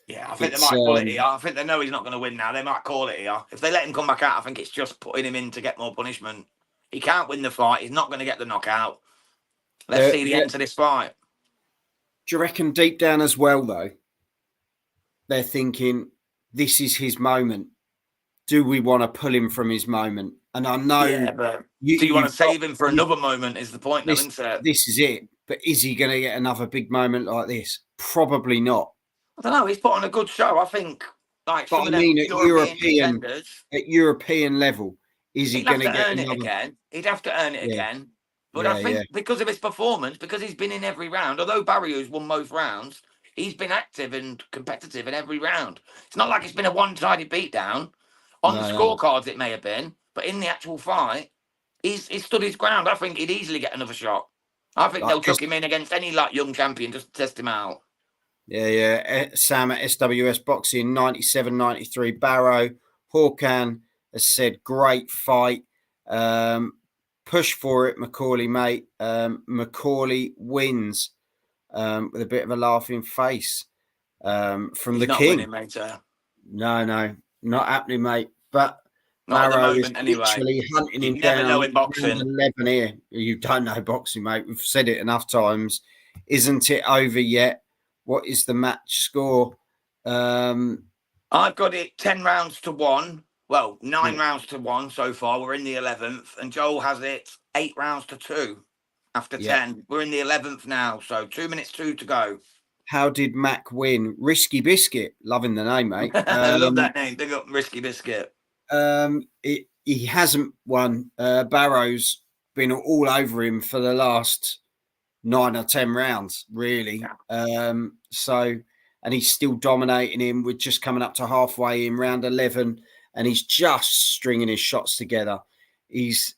Yeah, I think they might call it here. I think they know he's not going to win now. They might call it here. If they let him come back out, I think it's just putting him in to get more punishment. He can't win the fight. He's not going to get the knockout. Let's see the end to this fight. Do you reckon deep down as well, though, they're thinking, this is his moment. Do we want to pull him from his moment? And I know... Yeah, but do you want to save him for another moment is the point, though, isn't it? This is it. But is he going to get another big moment like this? Probably not. I don't know. He's put on a good show. I think, like, but some I mean, at European level, is he going to get it again? He'd have to earn it again. But I think because of his performance, because he's been in every round, although Baraou's won most rounds, he's been active and competitive in every round. It's not like it's been a one-sided beatdown. On the scorecards, it may have been, but in the actual fight, he's stood his ground. I think he'd easily get another shot. I think they'll chuck him in against any young champion just to test him out. Yeah. Sam at SWS Boxing, 97-93. Baraou. Hawkan has said, great fight. Push for it, Macaulay, mate. Macaulay wins with a bit of a laughing face from He's the not king. Winning, mate, No, not happening, mate. But not Baraou is literally hunting him down. Never know in boxing. 11 here. You don't know boxing, mate. We've said it enough times. Isn't it over yet? What is the match score? I've got it 10 rounds to 1. Well, 9 rounds to 1 so far. We're in the 11th. And Joel has it 8 rounds to 2 after 10. We're in the 11th now. So 2 minutes 2 to go. How did Mac win? Risky Biscuit. Loving the name, mate. I love that name. Big up Risky Biscuit. He hasn't won. Barrow's been all over him for the last 9 or 10 rounds, really. And he's still dominating him. We're just coming up to halfway in round 11, and he's just stringing his shots together. He's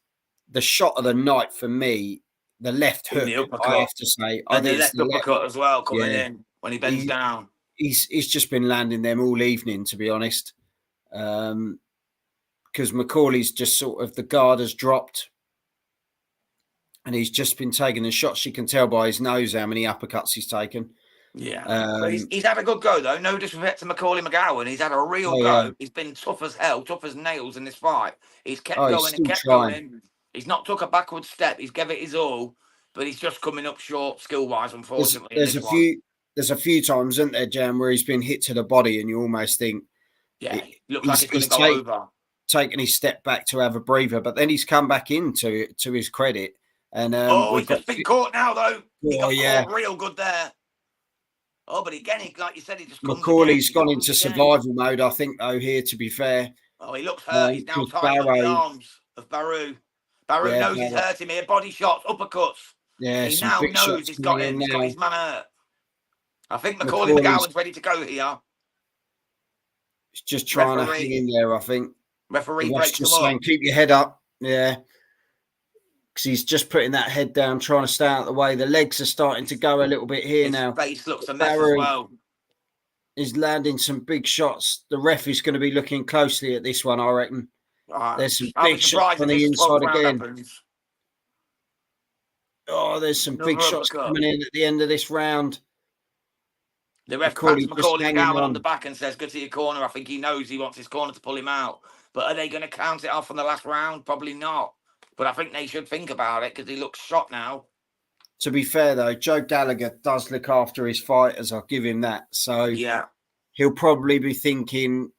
the shot of the night for me, the left hook, I have to say. And the left uppercut as well coming in when he bends down. He's just been landing them all evening, to be honest. Because Macaulay's just sort of, the guard has dropped. And he's just been taking the shots. You can tell by his nose how many uppercuts he's taken. Yeah. He's had a good go, though. No disrespect to Macaulay McGowan. He's had a real go. He's been tough as hell, tough as nails in this fight. He's kept going and kept going. He's not took a backward step. He's given it his all, but he's just coming up short skill-wise, unfortunately. There's a few times, isn't there, Jam, where he's been hit to the body and you almost think... Yeah, looks like he's going to go over. Taking his step back to have a breather, but then he's come back into it, to his credit. And he's just been caught now, though. He got caught real good there. Oh, but again, like you said, he just Macaulay's gone into survival mode, I think, though, here, to be fair. Oh, he looks hurt. He's now tied up the arms of Baraou. Baraou knows he's hurting me. Body shots, uppercuts. Yeah, he now knows he's got him. He's got his man hurt. I think Macaulay McGowan's ready to go here. He's just trying to hang in there, I think. Referee breaks him up. Saying, keep your head up. Yeah. Because he's just putting that head down, trying to stay out of the way. The legs are starting to go a little bit here now. His face looks a mess as well. He's landing some big shots. The ref is going to be looking closely at this one, I reckon. There's some big shots on the inside again. Oh, there's some big shots coming in at the end of this round. The ref pats Macaulay McGowan on the back and says, go to your corner. I think he knows he wants his corner to pull him out. But are they going to count it off on the last round? Probably not. But I think they should think about it because he looks shot now. To be fair, though, Joe Gallagher does look after his fighters. I'll give him that. So he'll probably be thinking,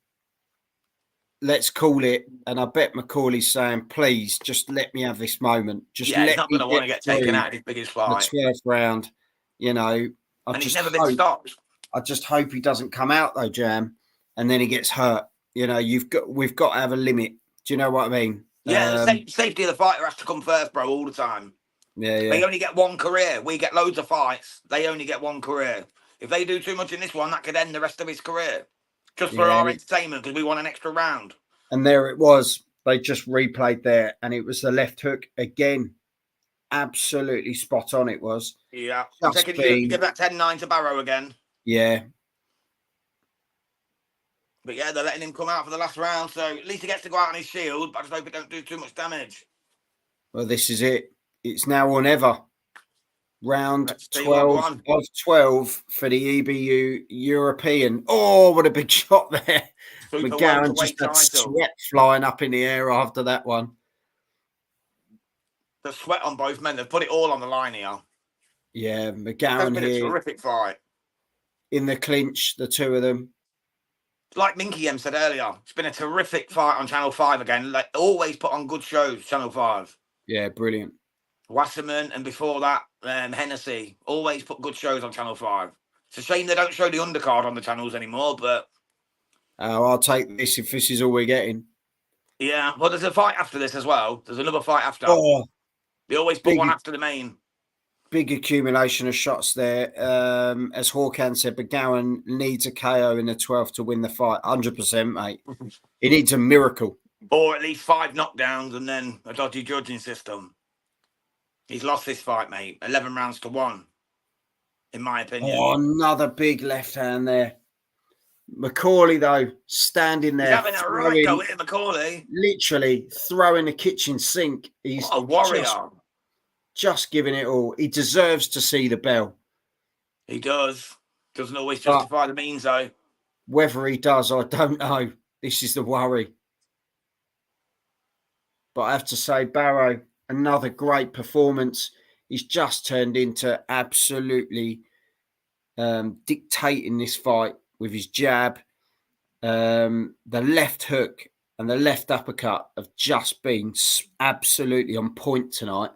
let's call it. And I bet Macaulay's saying, please, just let me have this moment. Just let he's not going to want to get taken out of his biggest fight. The 12th round, you know. And he's never been stopped. I just hope he doesn't come out, though, Jam. and then he gets hurt. You know, we've got to have a limit. Do you know what I mean? Yeah, the safety of the fighter has to come first, bro, all the time. Yeah. They only get one career. We get loads of fights. They only get one career. If they do too much in this one, that could end the rest of his career. Just for our entertainment, because we want an extra round. And there it was. They just replayed there, and it was the left hook again. Absolutely spot on it was. Yeah. Give that 10-9 to Barrow again. Yeah. But yeah, they're letting him come out for the last round, so at least he gets to go out on his shield, but I just hope it don't do too much damage. Well, this is it. It's now or never. Round 12 of 12 for the EBU European. Oh, what a big shot there. McGowan just had sweat flying up in the air after that one. The sweat on both men. They've put it all on the line here. Yeah, McGowan here. A terrific fight. In the clinch, the two of them. Like Minky M said earlier, it's been a terrific fight on Channel 5 again. Like, always put on good shows, Channel 5. Yeah, brilliant. Wasserman, and before that, Hennessy. Always put good shows on Channel 5. It's a shame they don't show the undercard on the channels anymore, but... I'll take this if this is all we're getting. Yeah, well, there's a fight after this as well. There's another fight after. Oh, they always put one after the main. Big accumulation of shots there. As Hawkan said, McGowan needs a KO in the 12th to win the fight. 100%, mate. He needs a miracle. Or at least 5 knockdowns and then a dodgy judging system. He's lost this fight, mate. 11 rounds to 1, in my opinion. Oh, another big left hand there. Macaulay, though, standing there. He's having a right go at Macaulay. Literally throwing the kitchen sink. He's a warrior. Just giving it all. He deserves to see the bell. He does. Doesn't always justify the means, though. Whether he does, I don't know. This is the worry. But I have to say, Barrow, another great performance. He's just turned into absolutely dictating this fight with his jab. The left hook and the left uppercut have just been absolutely on point tonight.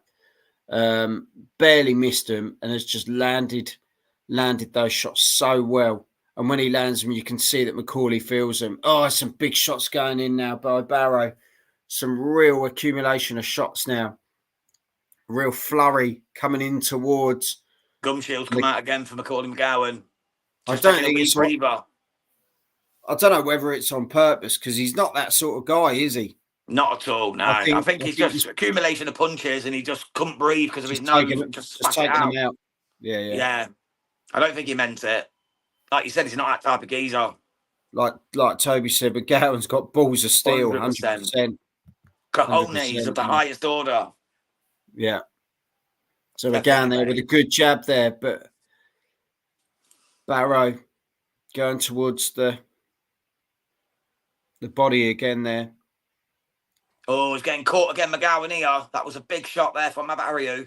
Barely missed them and has just landed those shots so well. And when he lands them, you can see that Macaulay feels them. Oh, some big shots going in now by Barrow. Some real accumulation of shots now. Real flurry coming in towards. Gum shields come out again for Macaulay McGowan. I don't know whether it's on purpose because he's not that sort of guy, is he? Not at all. No, I think he's just accumulation of punches, and he just couldn't breathe because of his nose. Just taking them out. Yeah. I don't think he meant it. Like you said, he's not that type of geezer. Like Toby said, McGowan's got balls of steel, 100%. Cojones of the highest order. Yeah. So McGowan there with a good jab there, but Barrow going towards the body again there. Oh, he's getting caught again, McGowan here. That was a big shot there from Baraou.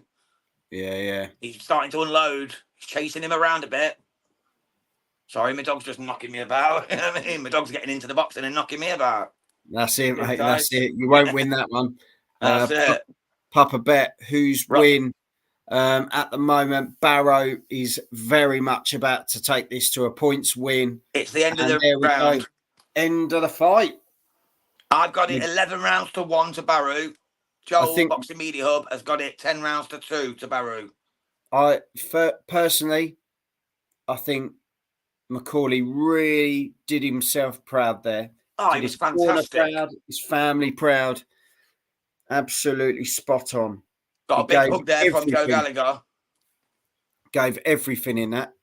Yeah. He's starting to unload. He's chasing him around a bit. Sorry, my dog's just knocking me about. I mean, my dog's getting into the box and then knocking me about. That's it, mate. That's it. You won't win that one. That's it. Papa Bet, who's win at the moment. Barrow is very much about to take this to a points win. It's the end of the round. End of the fight. I've got it 11 rounds to 1 to Barrow. Joel, Boxing Media Hub, has got it 10 rounds to 2 to Barrow. Personally, I think Macaulay really did himself proud there. Oh, he was fantastic. Proud, his family proud. Absolutely spot on. Got a big hug there from Joe Gallagher. Gave everything in that.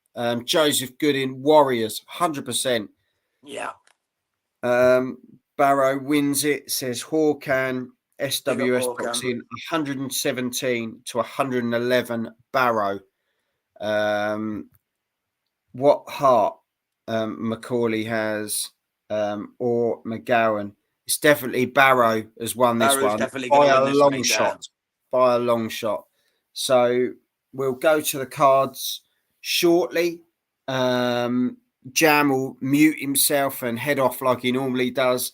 Joseph Goodin, Warriors, 100%. Yeah. Barrow wins it, says Hawkan, SWS Boxing, 117 to 111, Barrow. What heart Macaulay has, or McGowan. It's definitely Barrow has won this one by a long shot. By a long shot. So we'll go to the cards shortly. Jam will mute himself and head off like he normally does.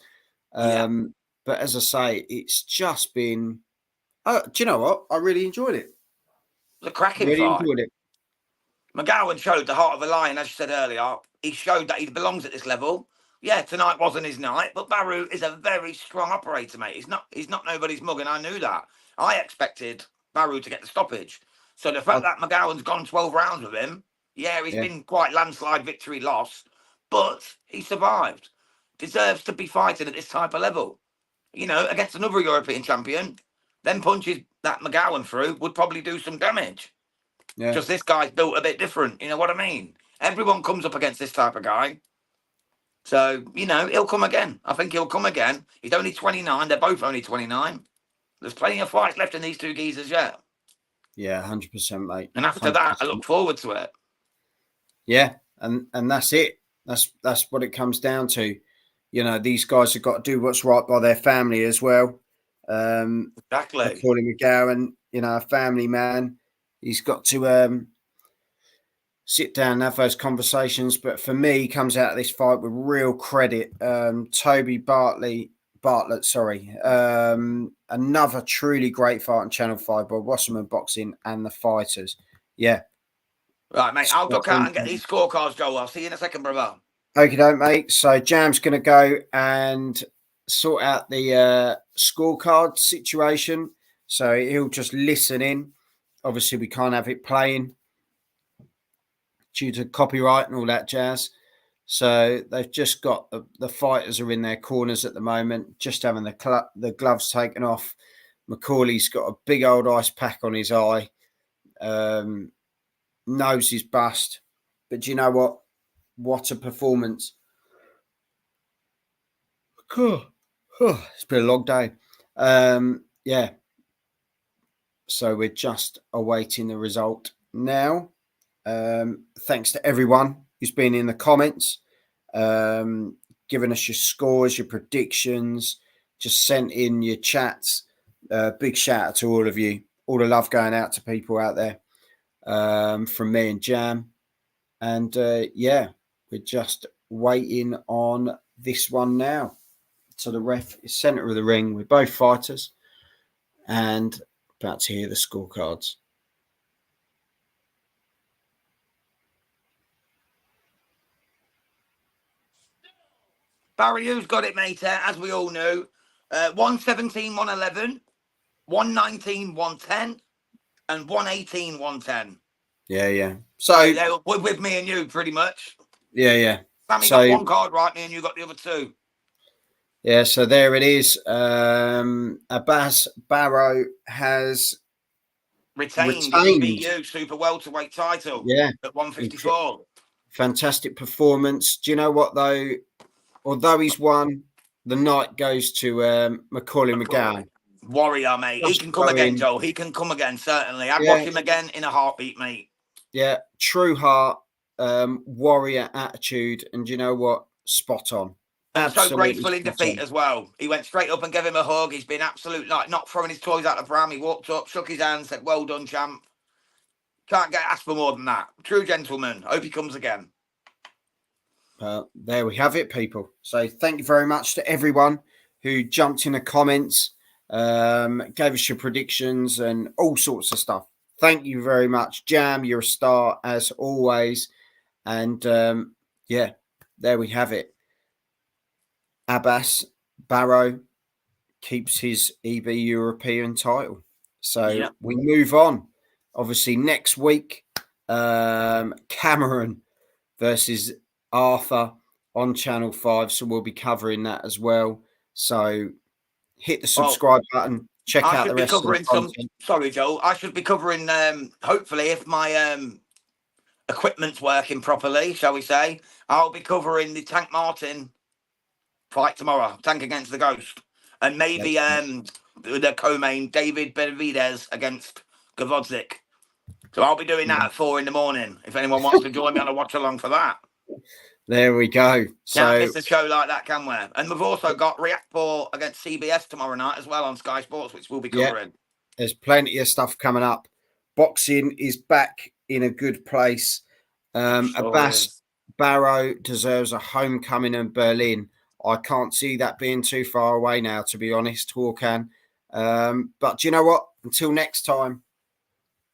But as I say, it's just been... do you know what? I really enjoyed it. The cracking fight. Enjoyed it. McGowan showed the heart of a lion, as you said earlier. He showed that he belongs at this level. Yeah, tonight wasn't his night, but Baraou is a very strong operator, mate. He's not nobody's mug, and I knew that. I expected Baraou to get the stoppage. So the fact that McGowan's gone 12 rounds with him, he's been quite landslide victory loss, but he survived. Deserves to be fighting at this type of level. You know, against another European champion, them punches that McGowan threw would probably do some damage. Yeah. Just this guy's built a bit different. You know what I mean? Everyone comes up against this type of guy. So, you know, he'll come again. I think he'll come again. He's only 29. They're both only 29. There's plenty of fights left in these two geezers yet. Yeah, 100%, mate. And after 100%. That, I look forward to it. Yeah, and that's it. That's what it comes down to. You know, these guys have got to do what's right by their family as well. Exactly. Macaulay McGowan, you know, a family man. He's got to sit down and have those conversations. But for me, he comes out of this fight with real credit. Toby Bartlett, another truly great fight on Channel 5 by Wasserman Boxing and the Fighters. Yeah. Right, mate, I'll duck out and get these scorecards, Joel. I'll see you in a second, brother. Okay, don't, mate. So Jam's going to go and sort out the scorecard situation. So he'll just listen in. Obviously, we can't have it playing due to copyright and all that jazz. So they've just got the fighters are in their corners at the moment, just having the gloves taken off. Macaulay's got a big old ice pack on his eye. Nose is bust. But do you know what? What a performance. It's been a long day. Yeah. So we're just awaiting the result now. Thanks to everyone who's been in the comments, giving us your scores, your predictions, just sent in your chats. Big shout out to all of you. All the love going out to people out there from me and Jam. And yeah, we're just waiting on this one now. So the ref is centre of the ring. We're both fighters and about to hear the scorecards. Baraou's got it, mate, as we all knew. 117, 111, 119, 110, and 118, 110. Yeah. So they were with me and you, pretty much. Yeah. Sammy got one card right, me and you got the other two. Yeah, so there it is. Abass Baraou has retained the EBU Super Welterweight title at 154. Fantastic performance. Do you know what, though? Although he's won, the night goes to Macaulay McGowan. Warrior, mate. He can come again, Joel. He can come again, certainly. I'd watch him again in a heartbeat, mate. Yeah, true heart, warrior attitude. And do you know what? Spot on. Absolutely so graceful in defeat as well. He went straight up and gave him a hug. He's been absolute, like, not throwing his toys out the pram. He walked up, shook his hand, said, "Well done, champ." Can't get asked for more than that. True gentleman. Hope he comes again. There we have it, people. So thank you very much to everyone who jumped in the comments, gave us your predictions and all sorts of stuff. Thank you very much. Jam, you're a star as always. And yeah, there we have it. Abass Baraou keeps his EB European title. So we move on. Obviously, next week, Cameron versus Arthur on Channel 5. So we'll be covering that as well. So hit the subscribe button. Check out the rest of the content. Sorry, Joel. I should be covering, hopefully, if my equipment's working properly, shall we say, I'll be covering the Tank Martin fight tomorrow, Tank against the Ghost, and maybe the co-main David Benavidez against Gavodzik. So I'll be doing that at 4 a.m. if anyone wants to join me on a watch along for that. There we go. Can't miss a show like that, can we? And we've also got Reactport against CBS tomorrow night as well on Sky Sports, which we'll be covering. There's plenty of stuff coming up. Boxing is back in a good place. Abass Baraou deserves a homecoming in Berlin. I can't see that being too far away now, to be honest, Hawkan. But do you know what? Until next time,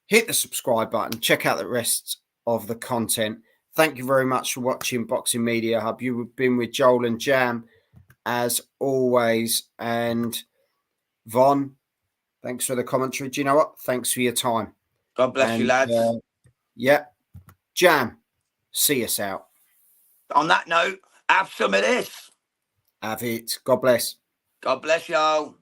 hit the subscribe button. Check out the rest of the content. thank you very much for watching Boxing Media Hub. You've been with Joel and Jam as always. And Von, thanks for the commentary. Do you know what? Thanks for your time. God bless you, lads. Yeah. Jam, see us out. On that note, have some of this. Have it. God bless. God bless y'all.